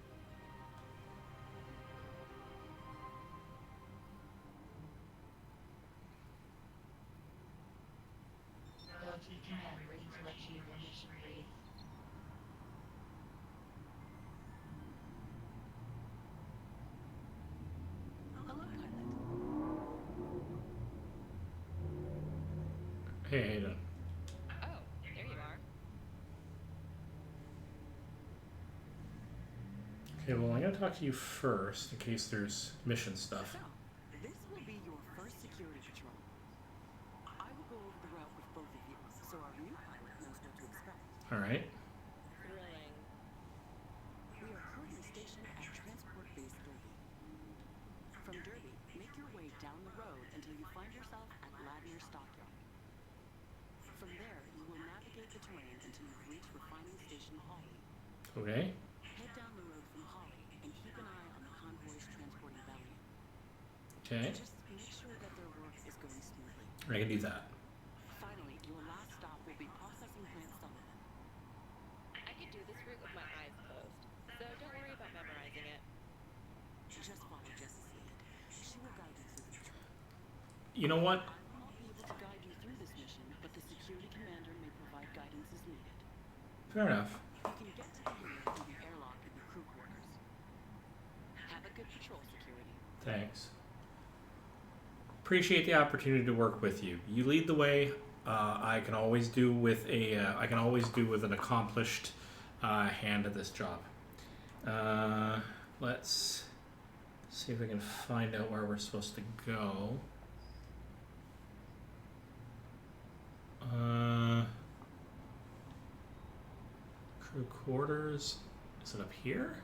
Go to command room to let you your mission breathe. Hello, pilot. Hey, how you doing? Oh, there you are. Okay, well, I'm going to talk to you first in case there's mission stuff. So, this will be your first security patrol. I will go over the route with both of you, so our new pilot knows what to expect. Alright. Thrilling. We are currently stationed at Transport Base Derby. From Derby, make your way down the road until you find yourself at Ladner Stockyard. From there, you will navigate the terrain until you reach Refining Station Holly. Okay. Head down the road from Holly and keep an eye on the convoys transporting Valiant. Okay. Just make sure that their work is going smoothly. I can do that. Finally, your last stop will be processing plant Sullivan. I could do this route with my eyes closed, so don't worry about memorizing it. Just follow Jess's lead. She will guide you through the patrol. You know what? I will not be able to guide you through this mission, but the security commander may provide guidance as needed. Fair enough. You can get to the unit through the airlock in the crew quarters. Have a good patrol, security. Thanks. Appreciate the opportunity to work with you. You lead the way. I can always do with an accomplished hand at this job. Let's see if we can find out where we're supposed to go. Crew quarters. Is it up here?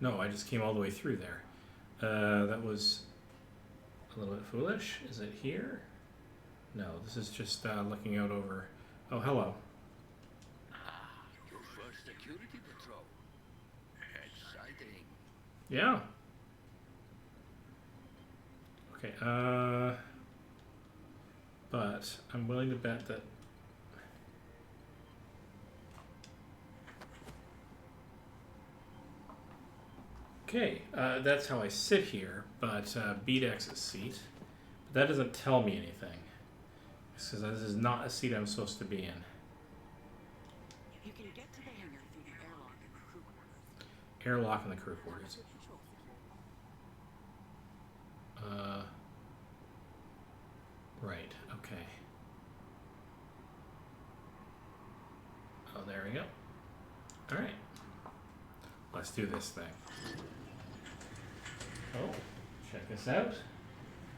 No, I just came all the way through there. That was a little bit foolish. Is it here? No, this is just looking out over. Oh, hello. Your first security patrol. Exciting. Yeah. Okay, but I'm willing to bet that. Okay, that's how I sit here, but beat exit seat. But that doesn't tell me anything. Because this is not a seat I'm supposed to be in. You can get to the hangar through the airlock in the crew quarters. Airlock in the crew quarters. Right, okay. Oh, there we go. Alright. Let's do this thing. Oh, check this out.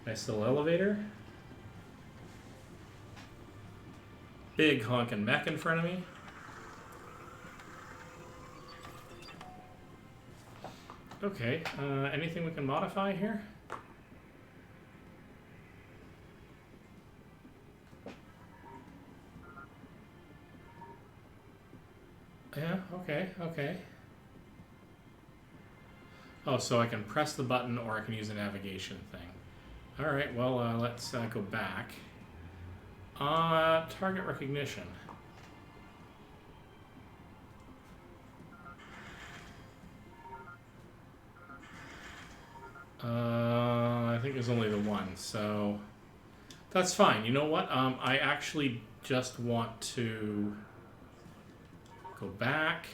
Nice little elevator. Big honking mech in front of me. Okay, anything we can modify here? Yeah, okay. Oh, so I can press the button or I can use a navigation thing. Alright, well, let's go back. Target recognition. I think there's only the one, so that's fine. You know what? I actually just want to go back.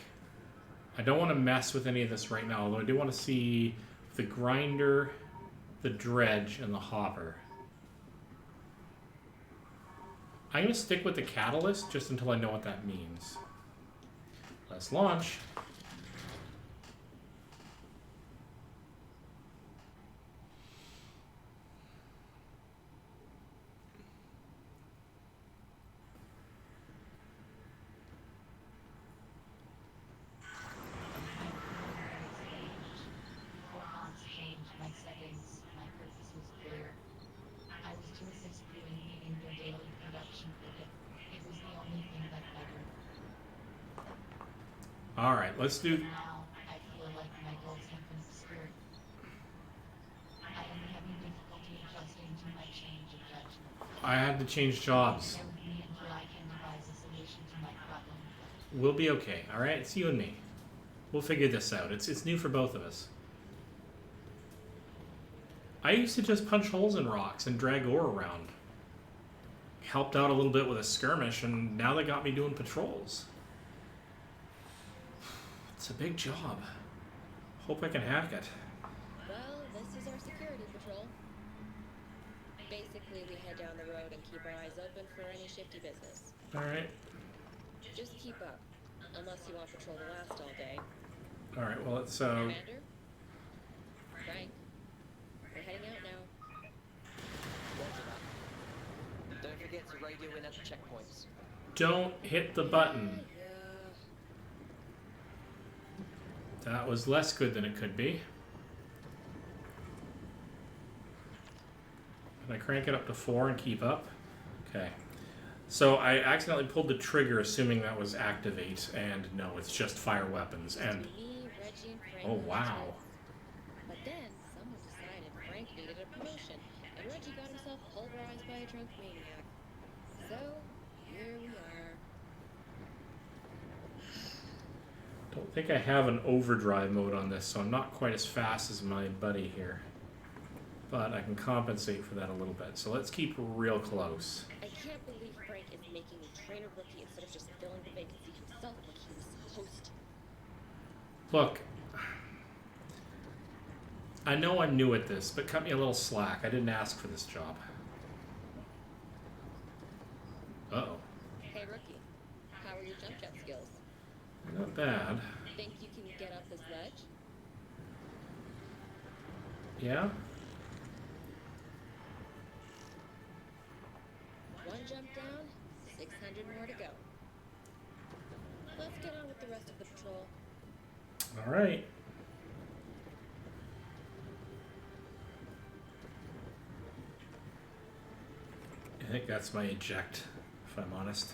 I don't want to mess with any of this right now, although I do want to see the grinder, the dredge, and the hopper. I'm going to stick with the catalyst just until I know what that means. Let's launch. All right, let's do. Now, I feel like my goals have been obscured. I am having difficulty adjusting to my change of judgment. I had to change jobs. Bear with me until I can devise a solution to my problem. We'll be okay, all right? It's you and me. We'll figure this out. It's new for both of us. I used to just punch holes in rocks and drag ore around. Helped out a little bit with a skirmish, and now they got me doing patrols. It's a big job. Hope I can hack it. Well, this is our security patrol. Basically, we head down the road and keep our eyes open for any shifty business. All right. Just keep up, unless you want patrol to last all day. All right. Well, it's Commander? Frank? We're heading out now. Roger that. Don't forget to radio in at the checkpoints. Don't hit the button. That was less good than it could be. Can I crank it up to 4 and keep up? Okay. So I accidentally pulled the trigger assuming that was activate, and no, it's just fire weapons. And Me, Reggie, and Frank oh were the wow. twins. But then someone decided Frank needed a promotion, and Reggie got himself pulverized by a drunk maniac. So here we are. Don't think I have an overdrive mode on this, so I'm not quite as fast as my buddy here. But I can compensate for that a little bit. So let's keep real close. I can't believe Frank is making me train a rookie instead of just filling the vacancy himself like he was supposed to. Look, I know I'm new at this, but cut me a little slack. I didn't ask for this job. Uh-oh. Hey, rookie. How are your jump jet skills? Not bad. Think you can get up this ledge? Yeah? One jump down, 600 more to go. Let's get on with the rest of the patrol. All right. I think that's my eject, if I'm honest.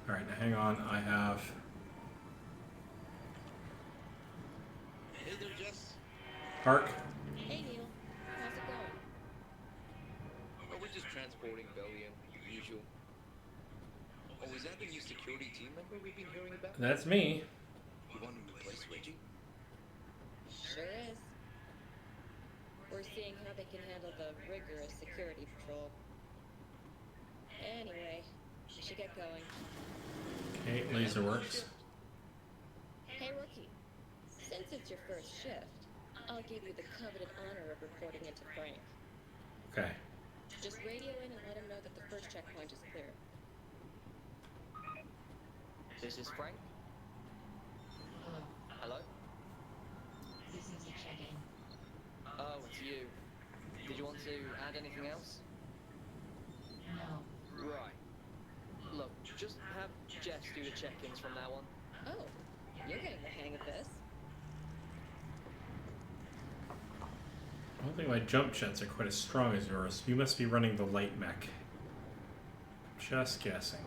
All right, now hang on. I have... Hey there, Jess. Park. Hey, Neil. How's it going? We're just transporting Bellion. unusual. Oh, is that the new security team member we've been hearing about? That's me. You want to replace Reggie? Sure is. We're seeing how they can handle the rigorous security patrol. Anyway, we should get going. Okay, laser works. Hey, rookie. Since it's your first shift, I'll give you the coveted honor of reporting into Frank. Okay. Just radio in and let him know that the first checkpoint is clear. This is Frank. Hello. Hello? This is a check-in. Oh, it's you. Did you want to add anything else? No. Right. Look, just have Jess do the check-ins from now on. Oh, you're getting the hang of this. I don't think my jump jets are quite as strong as yours. You must be running the light mech. Just guessing.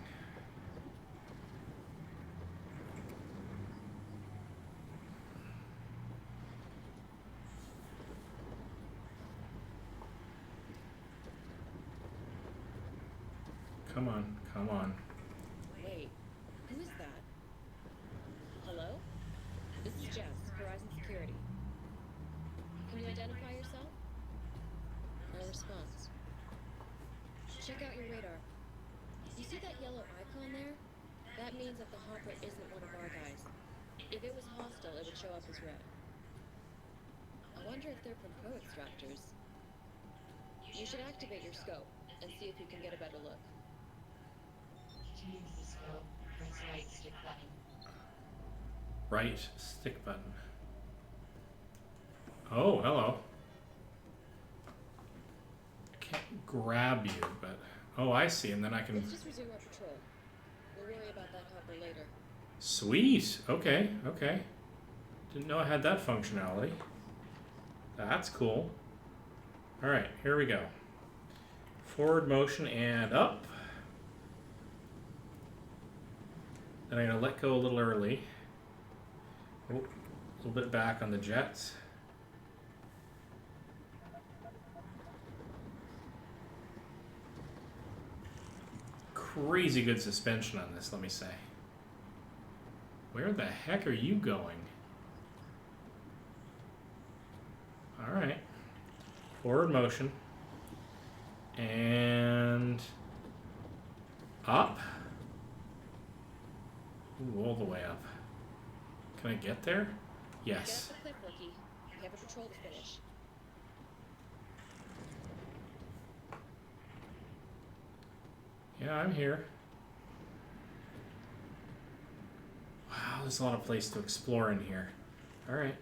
Come on, come on. Wait, who is that? Hello? This is Jess, Horizon Security. Can you identify yourself? No response. Check out your radar. You see that yellow icon there? That means that the hopper isn't one of our guys. If it was hostile, it would show up as red. I wonder if they're from co-extractors. You should activate your scope and see if you can get a better look. To use the scope, press right stick button. Right stick button. Oh, hello. I can't grab you, but... Oh, I see, and then I can... Let's just resume our patrol. We'll worry about that hopper later. Sweet! Okay, okay. Didn't know I had that functionality. That's cool. Alright, here we go. Forward motion and up. Then I'm going to let go a little early. Oh, a little bit back on the jets. Crazy good suspension on this, let me say. Where the heck are you going? Alright. Forward motion. And up. Ooh, all the way up. Can I get there? Yes. Get up the cliff, rookie. We have a patrol to finish. Yeah, I'm here. Wow, there's a lot of place to explore in here. Alright.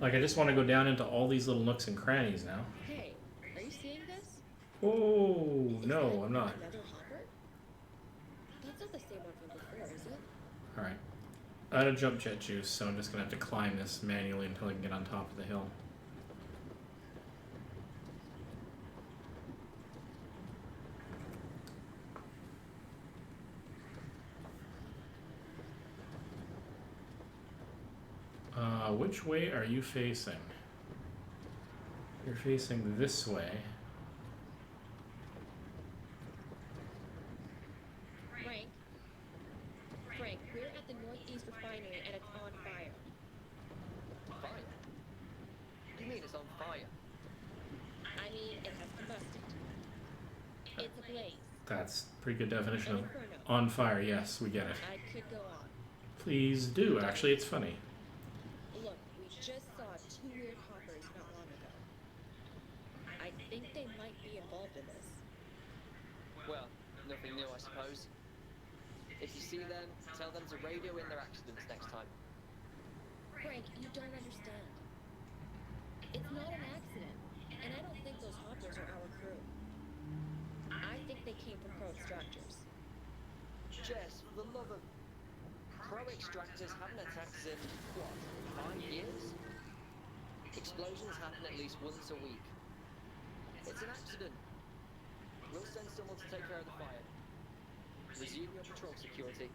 Like, I just want to go down into all these little nooks and crannies now. Hey, are you seeing this? Oh, no, I'm not. Another hopper? That's not the same one from before, is it? Alright. I had a jump jet juice, so I'm just going to have to climb this manually until I can get on top of the hill. Which way are you facing? You're facing this way. Frank, we're at the Northeast Refinery and it's on fire. Fire? You mean it's on fire? I mean, it has combusted. It's ablaze. That's pretty good definition An of inferno. on fire. Yes, we get it. I could go on. Please do. Actually, it's funny. Look, we just saw two weird hoppers not long ago. I think they might be involved in this. Well, nothing new, I suppose. If you see them, tell them to radio in their accidents next time. Frank, you don't understand. It's not an accident, and I don't think those hoppers are our crew. I think they came from pro-extractors. Jess, for the love of... Pro-extractors haven't attacked us in, what, 5 years? Explosions happen at least once a week. It's an accident. We'll send someone to take care of the fire. Resume your patrol, security.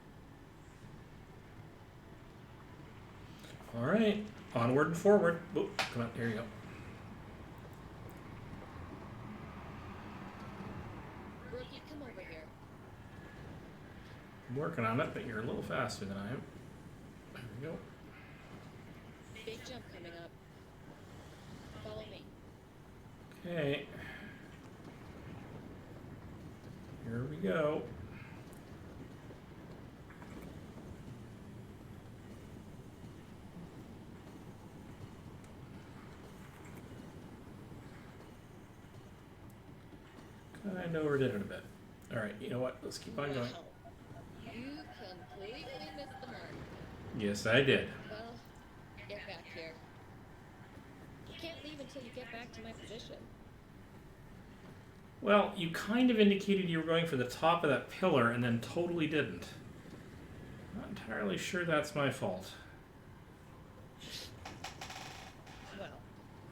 Alright. Onward and forward. Oh, come on. Here you go. I'm working on it, but you're a little faster than I am. There we go. Big jump coming up. Follow me. Okay. Here we go. Kind of overdid it a bit. All right, you know what? Let's keep on going. Wow. You completely missed the mark. Yes, I did. Well, get back here. You can't leave until you get back to my position. Well, you kind of indicated you were going for the top of that pillar and then totally didn't. Not entirely sure that's my fault. Well,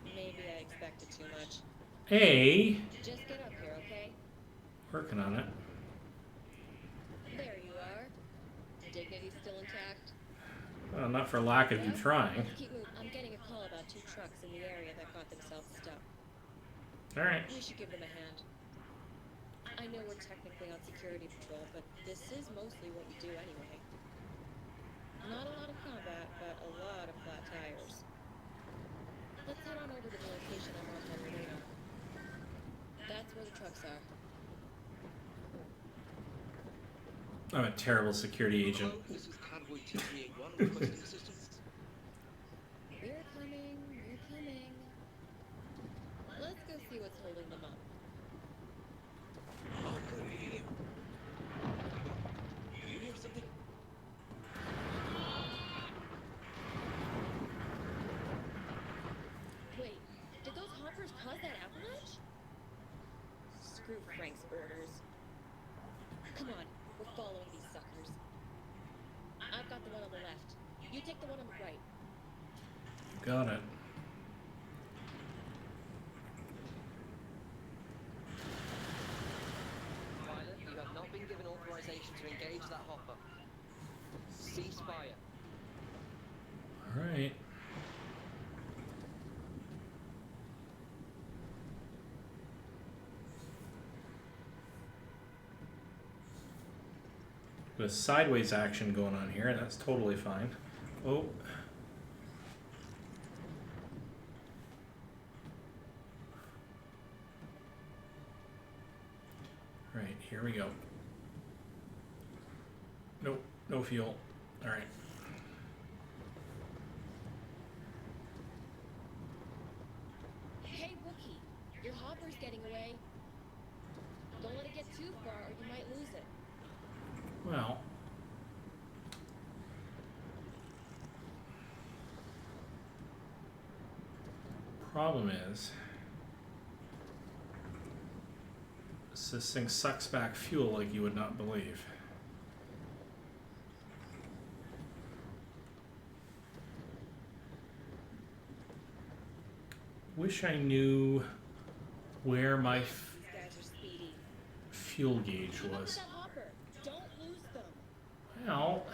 maybe I expected too much. Hey, Just get up here, okay? working on it. There you are. Dignity still intact? Well, not for lack of you trying. Let's keep moving. I'm getting a call about 2 trucks in the area that got themselves stuck. All right. We should give them a hand. I know we're technically on security patrol, but this is mostly what we do anyway. Not a lot of combat, but a lot of flat tires. Let's head on over to the location I marked on your radar. That's where the trucks are. I'm a terrible security agent. Hello, this is Convoy EP1 requesting assistance. We're coming, we're coming. Let's go see what's holding them up. Oh, good to hear. You hear something? Wait, did those hoppers cause that avalanche? Screw Frank's orders. Come on, we're following these suckers. I've got the one on the left. You take the one on the right. Got it. Pilot, you have not been given authorization to engage that hopper. Cease fire. All right. With sideways action going on here, that's totally fine. Oh. Right, here we go. Nope, no fuel. All right. Hey, Wookie, your hopper's getting away. Don't let it get too far or you might lose it. Well. Problem is, this thing sucks back fuel like you would not believe. Wish I knew where my These guys are speedy. fuel gauge Keep up with was. that hopper. Don't lose them. Well,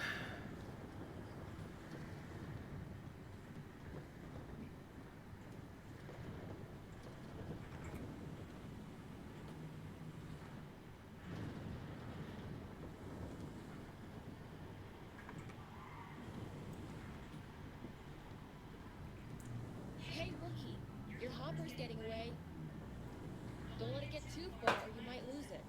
Hey, Wookie, your hopper's getting away. Don't let it get too far or you might lose it.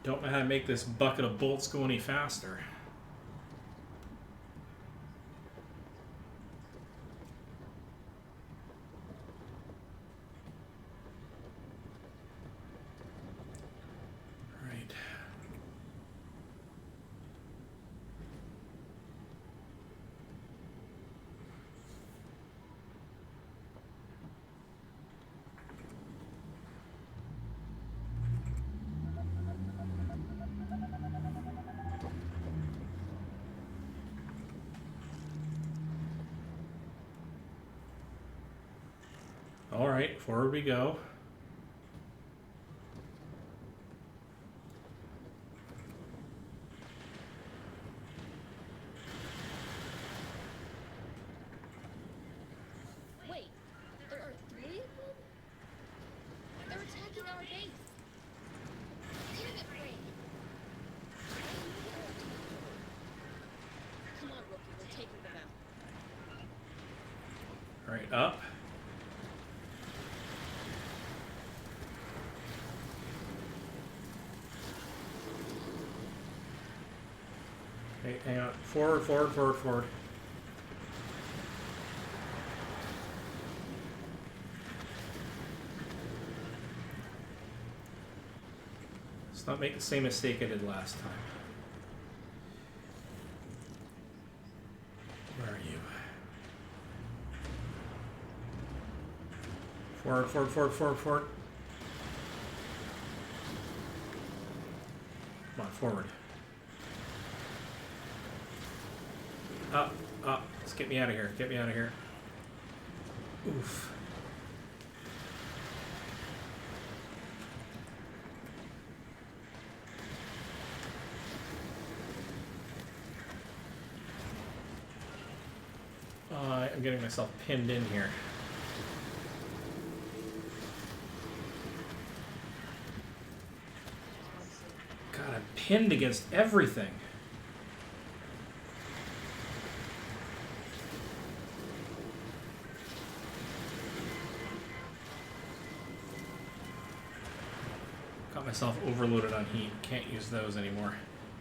don't know how to make this bucket of bolts go any faster. Right. All right, forward we go. Wait, there are 3 of them? They're attacking our base. back up. Okay, hang on. Forward, forward, forward, forward. Let's not make the same mistake I did last time. Where are you? Forward, forward, forward, forward, forward. Come on, forward. Up, up. Let's get me out of here. Get me out of here. Oof. I'm getting myself pinned in here. God, I'm pinned against everything. Got myself overloaded on heat. Can't use those anymore.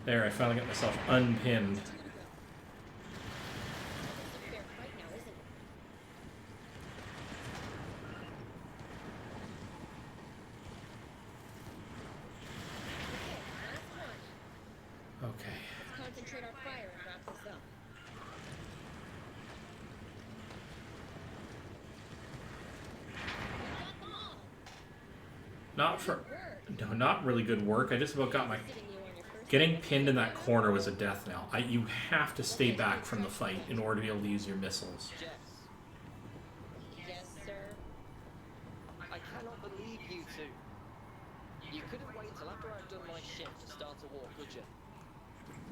There, I finally got myself unpinned. Okay. Let's concentrate our fire and wrap this up. Not for... No, not really good work. I just about got my... Getting pinned in that corner was a death knell. You have to stay back from the fight in order to be able to use your missiles. Yes, sir. I cannot believe you two. You couldn't wait till after I've done my shift to start a war, could you?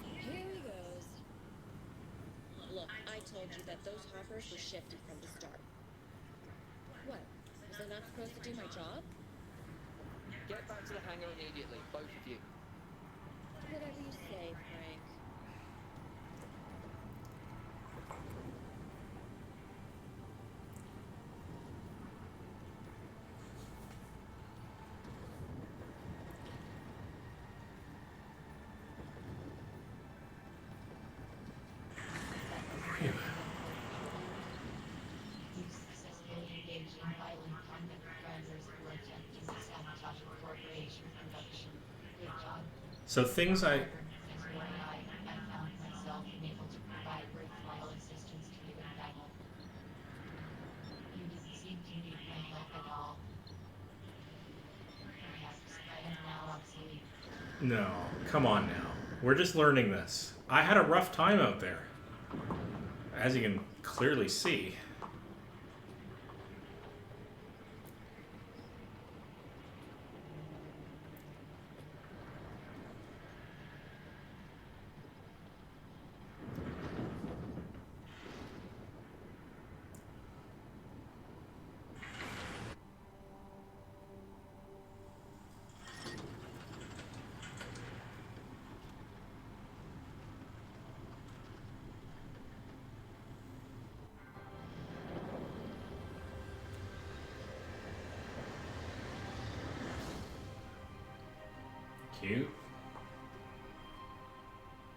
Here he goes. Look, I told you that those hoppers were shifted from the start. What? Was I not supposed to do my job? Get back to the hangar immediately, both of you. Whatever you say, Frank. You've successfully engaged in violent conduct with drivers who are attempting to sabotage a corporation production. Good job. So things I... As your AI, I found myself unable to provide worthwhile assistance to you in battle. You didn't seem to need my help at all. Perhaps I am now obsolete. No, come on now. We're just learning this. I had a rough time out there. As you can clearly see. Cute.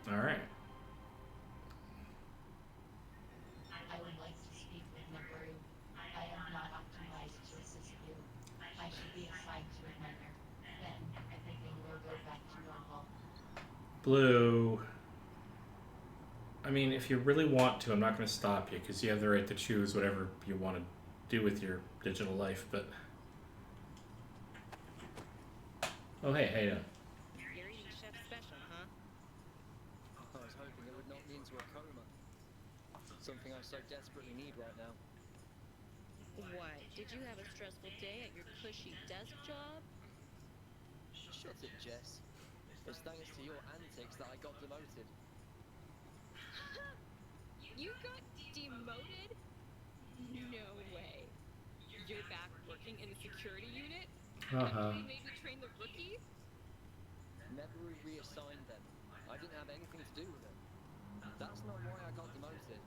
All right. I would like to speak with Nabaru. I am not optimized to assist you. I should be assigned to a mentor. Then, everything will go back to normal. Blue. I mean, if you really want to, I'm not going to stop you, because you have the right to choose whatever you want to do with your digital life, but... Oh, hey, how you doing? You're eating chef special, huh? I was hoping it would knock me into a coma. Something I so desperately need right now. What? Did you have a stressful day at your cushy desk job? Shut it, Jess. It's thanks to your antics that I got demoted. You got demoted? No way. You're back working in the security unit? Uh-huh. You maybe train the rookies? Never reassigned them. I didn't have anything to do with it. That's not why I got demoted.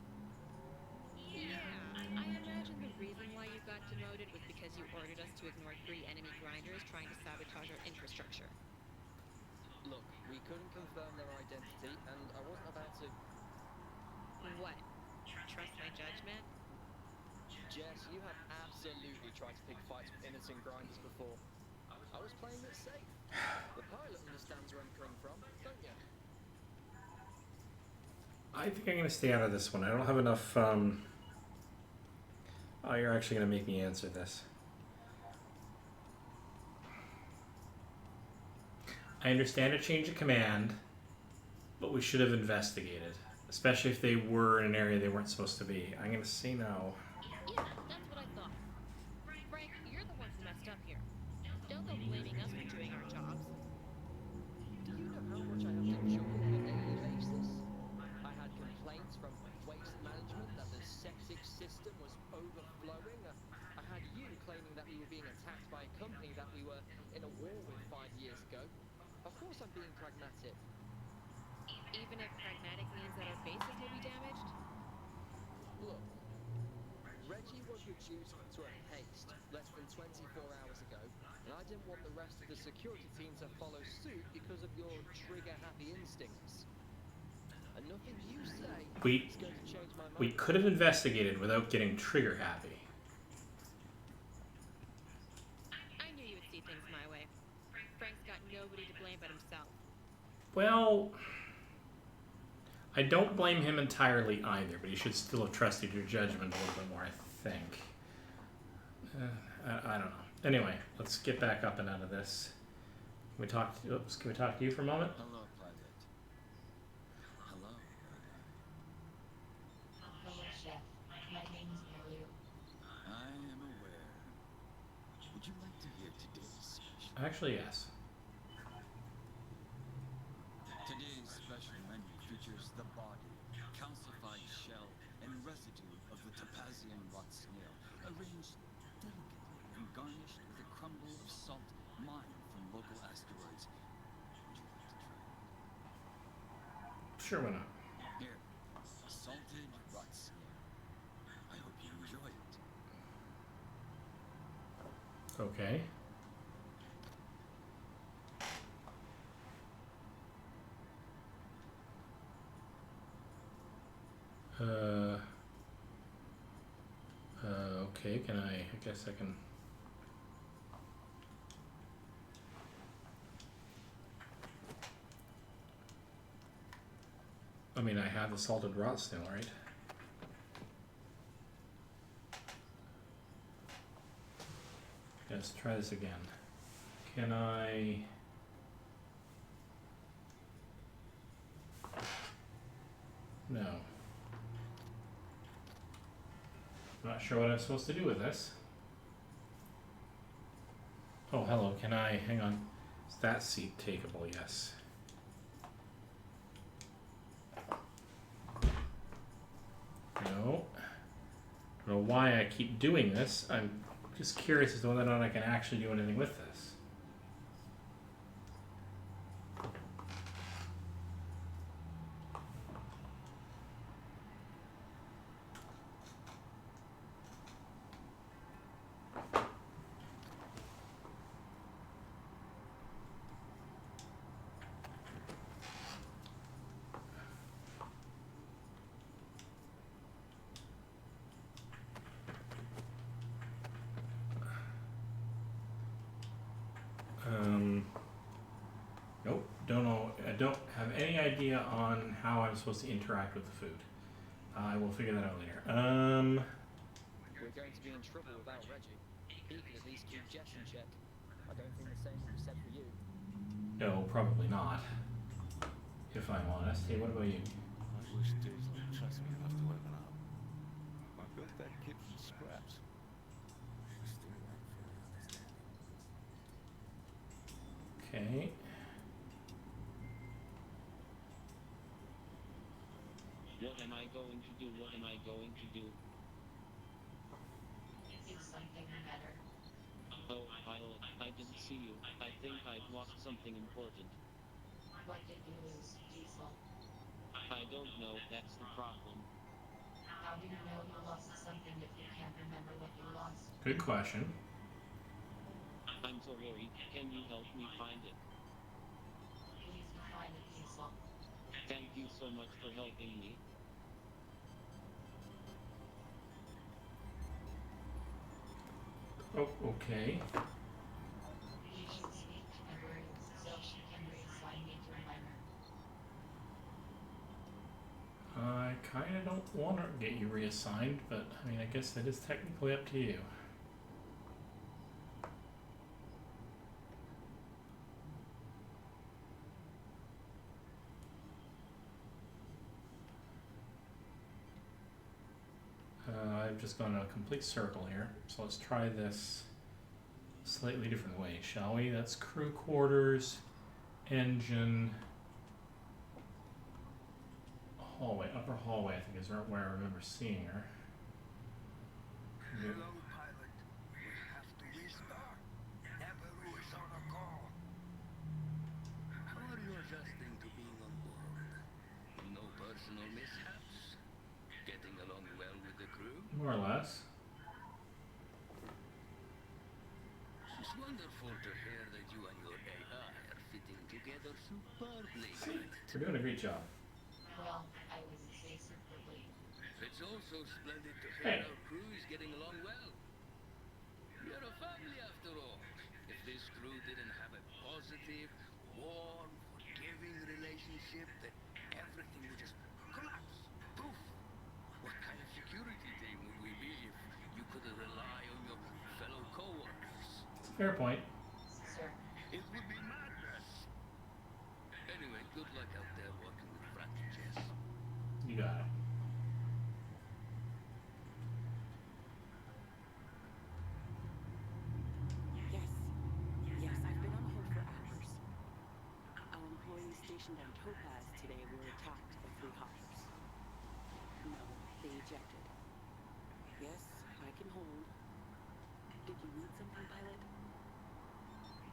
Yeah, I imagine the reason why you got demoted was because you ordered us to ignore 3 enemy grinders trying to sabotage our infrastructure. Look, we couldn't confirm their identity, and I wasn't about to. What? Trust my judgment? Jess, you have absolutely tried to pick fights with innocent grinders before. I was playing it safe. The pilot understands where I'm coming from, don't you? I think I'm going to stay out of this one. I don't have enough. Oh, you're actually going to make me answer this. I understand a change of command, but we should have investigated, especially if they were in an area they weren't supposed to be. I'm going to say no. Yeah, that's what I thought. Frank, you're the one who messed up here. Don't go blaming us for doing our jobs. Do you know how much I have to juggle on a daily basis? I had complaints from waste management that the septic system was overflowing. I had you claiming that we were being attacked by a company that we were in a war with 5 years ago. Of course I'm being pragmatic. Even if pragmatic means that our bases will be damaged? Look, Reggie was reduced to a paste less than 24 hours ago, and I didn't want the rest of the security team to follow suit because of your trigger-happy instincts. And nothing you say is going to change my mind. We could have investigated without getting trigger happy. I knew you would see things my way. Frank's got nobody to blame but himself. Well, I don't blame him entirely either, but he should still have trusted your judgment a little bit more, I think. I don't know. Anyway, let's get back up and out of this. Can we talk to you for a moment? Hello, Private. Hello. Hello, Chef. My name's Maru. I am aware. Would you like to hear today's special? Actually, yes. Today's special menu features the body, calcified shell, and residue of the Topazian rot snail, arranged delicately and garnished with a crumble of salt mined from local asteroids. Would you like to try it? Sure, why not? Here, salted rot snail. I hope you enjoy it. Okay. Okay, I guess I can. I mean, I have the salted rot snail, right? Let's try this again. Can I? No. Not sure what I'm supposed to do with this. Oh, hello. Can I? Hang on. Is that seat takeable? Yes. No. I don't know why I keep doing this. I'm just curious as to whether or not I can actually do anything with this. Nope, don't know. I don't have any idea on how I'm supposed to interact with the food. I will figure that out later. We're going to be in trouble without Reggie. He could at least keep Jess in check. I don't think the same will be said for you. No, probably not. If I'm honest. Hey, what about you? I wish Daisy would trust me enough to open up. I built that kid from scraps. Okay. What am I going to do? What am I going to do? Do something better. Oh, I didn't see you. I think I've lost something important. What did you lose, Diesel? I don't know, that's the problem. How How do you know you lost something if you can't remember what you lost? Good question. I'm so worried. Can you help me find it? Please define a diesel. Thank you so much for helping me. Oh, okay. You should speak to Emery so she can reassign me to a minor. I kind of don't want to get you reassigned, but I mean, I guess that is technically up to you. I've just gone in a complete circle here, so let's try this slightly different way, shall we? That's crew quarters, engine, hallway, upper hallway, I think is where I remember seeing her. Hello, pilot. We have to restart. Nabaru is on a call. How are you adjusting to being on board? No personal mishaps? Getting along well with the crew? More or less. It's wonderful to hear that you and your AI are fitting together superbly. We're doing a great job. Well, I wouldn't say superbly. It's also splendid to Hey. hear our crew is getting along well. You're a family after all. If this crew didn't have a positive, warm, forgiving relationship, then everything would just collapse. Poof! What kind of security team would we be if you couldn't rely on your fellow co-workers? Fair point. Sir, It would be madness. Anyway, good luck out there working with Frank and Jess. You got it. Yes. Yes, I've been on hold for hours. Our employees stationed on Topaz today were attacked by 3 hoppers. No, they ejected. Yes, I can hold. Did you need something, pilot?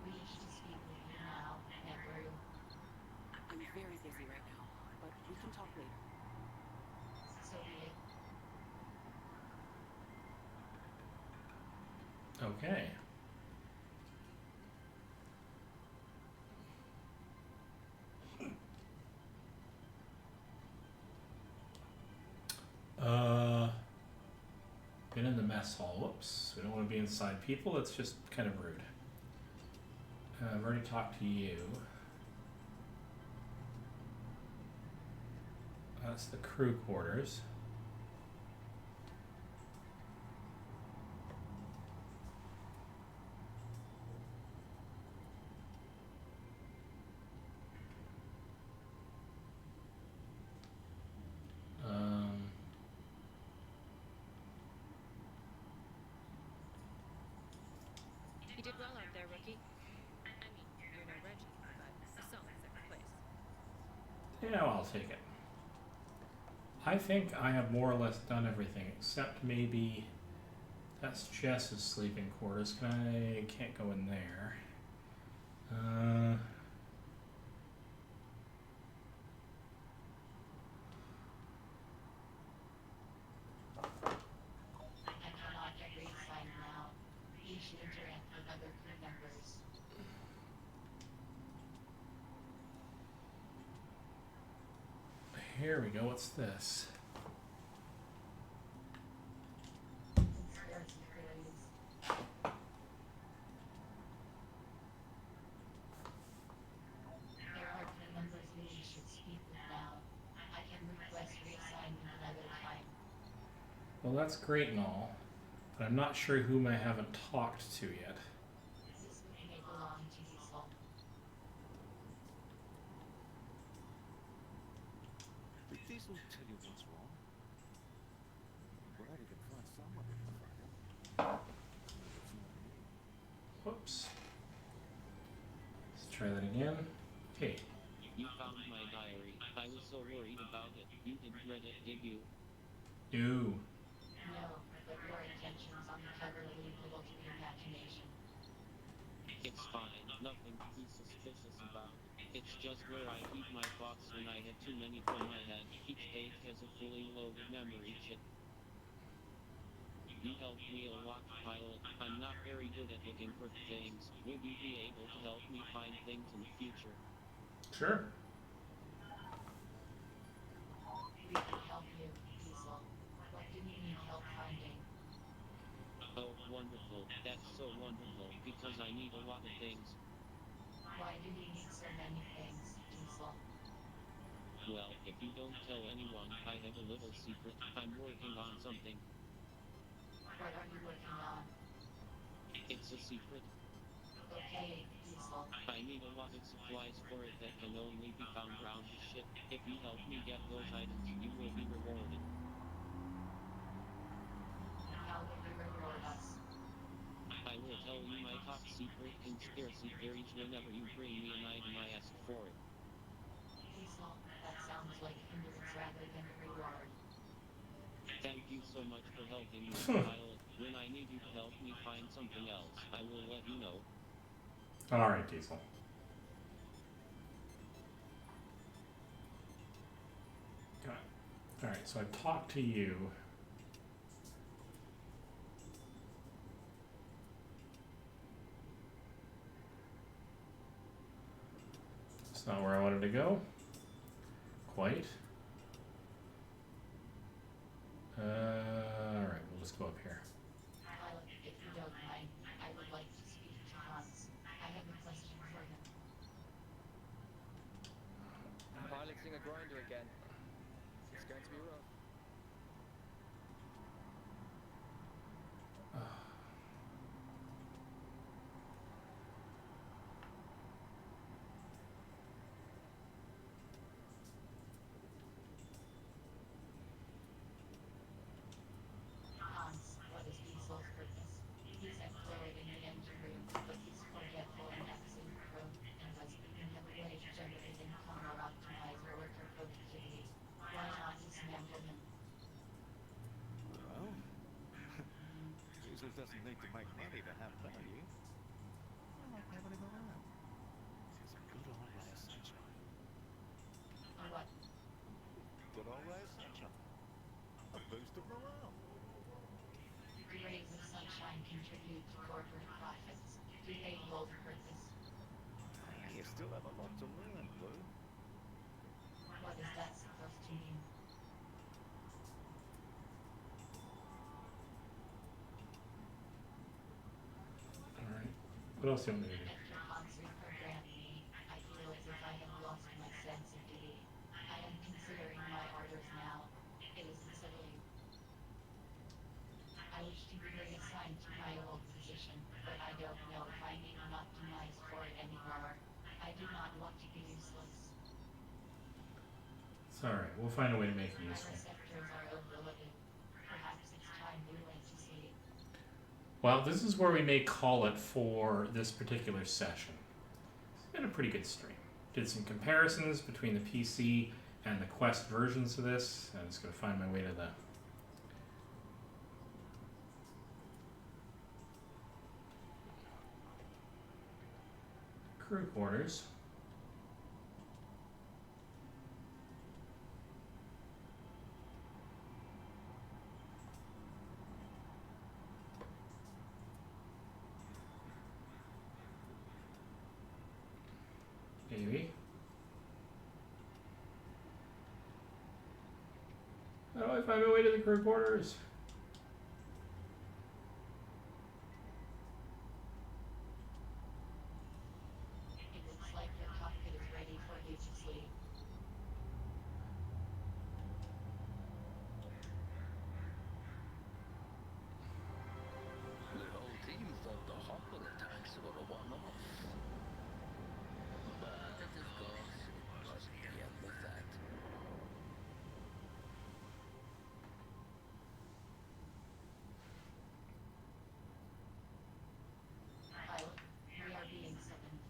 we need to speak with you now, Nabaru. I'm very busy right now, but we can talk later. So be it. Okay. Been in the mess hall. Whoops. We don't want to be inside people. That's just kind of rude. I've already talked to you. That's the crew quarters. You did well out there, rookie. I mean, you're no Reggie, but a solid 2nd place. Yeah, well, I'll take it. I think I have more or less done everything except maybe that's Jess's sleeping quarters. Can't go in there. I cannot get reassigned now. You should interact with other crew members. Here we go. What's this? Conspiracy theories. There are crew members who you should speak with now. I can request reassignment another time. Well, that's great and all, but I'm not sure whom I haven't talked to yet. This may belong to Diesel. Did Diesel tell you what's wrong? Glad he can find someone to find him. It's not me. Whoops. Let's try that again. Okay. You found my diary. I was so worried about it. You didn't read it, did you? Do. No, but your intentions on the cover leave little to the imagination. It's fine. Nothing to be suspicious about. It's just where I keep my thoughts when I have too many from my head. Each page has a fully loaded memory chip. You helped me a lot, pilot. I'm not very good at looking for things. Would you be able to help me find things in the future? Sure. We can help you, Diesel. What do you need help finding? Oh, wonderful. That's so wonderful, because I need a lot of things. Why do you need so many things, Diesel? Well, if you don't tell anyone, I have a little secret. I'm working on something. What are you working on? It's a secret. Okay, Diesel. I need a lot of supplies for it that can only be found around the ship. If you help me get those items, you will be rewarded. How will you reward us? I will tell you my top secret conspiracy theories whenever you bring me an item I ask for it. Diesel, that sounds like hindrance rather than a reward. Thank you so much for helping me, pilot. When I need you to help me find something else, I will let you know. All right, Diesel. All right, so I've talked to you. It's not where I wanted to go. Quite. All right, we'll just go up here. Pilot, if you don't mind, I would like to speak to Hans. I have a question for him. Piloting a grinder again. It's going to be rough. Hans, what is Diesel's purpose? He's employed in the engine room, but he's forgetful and absolute pro, and doesn't even have a way to generate income or optimize or worker productivity. Why not dismantle him? Well, Jesus doesn't need to make money to have value. I like having him around. He's a good old ray of sunshine. A what? Good old ray of sunshine. A boost of morale. Rays of sunshine contribute to corporate profits. Do they hold purpose? You still have a lot to learn, Blue. What is that supposed to mean? All right. What else do you want me to do? After Hans reprogrammed me, I feel as if I have lost my sense of duty. I am considering my orders now. It isn't silly. I wish to be reassigned to my old position, but I don't know if I'm even optimized for it anymore. I do not want to be useless. It's all right. We'll find a way to make it My useful. receptors are overloaded. Perhaps it's time we went to sleep. Well, this is where we may call it for this particular session. It's been a pretty good stream. Did some comparisons between the PC and the Quest versions of this. I'm just going to find my way to the crew quarters. Maybe. How do I find my way to the crew quarters? It looks like your cockpit is ready for you to sleep. The whole team thought the hopper attacks were a one-off. But of course, it wasn't the end of that. Pilot, we are being summoned.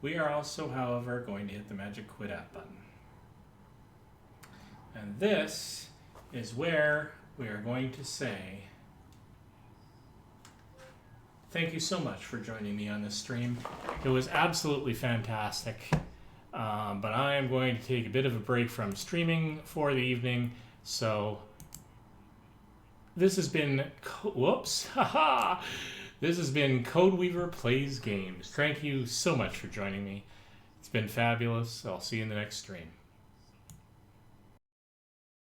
We are also, however, going to hit the magic quit app button. And this is where we are going to say thank you so much for joining me on this stream. It was absolutely fantastic. But I am going to take a bit of a break from streaming for the evening. So this has been whoops, haha. This has been Codeweaver Plays Games. Thank you so much for joining me. It's been fabulous. I'll see you in the next stream.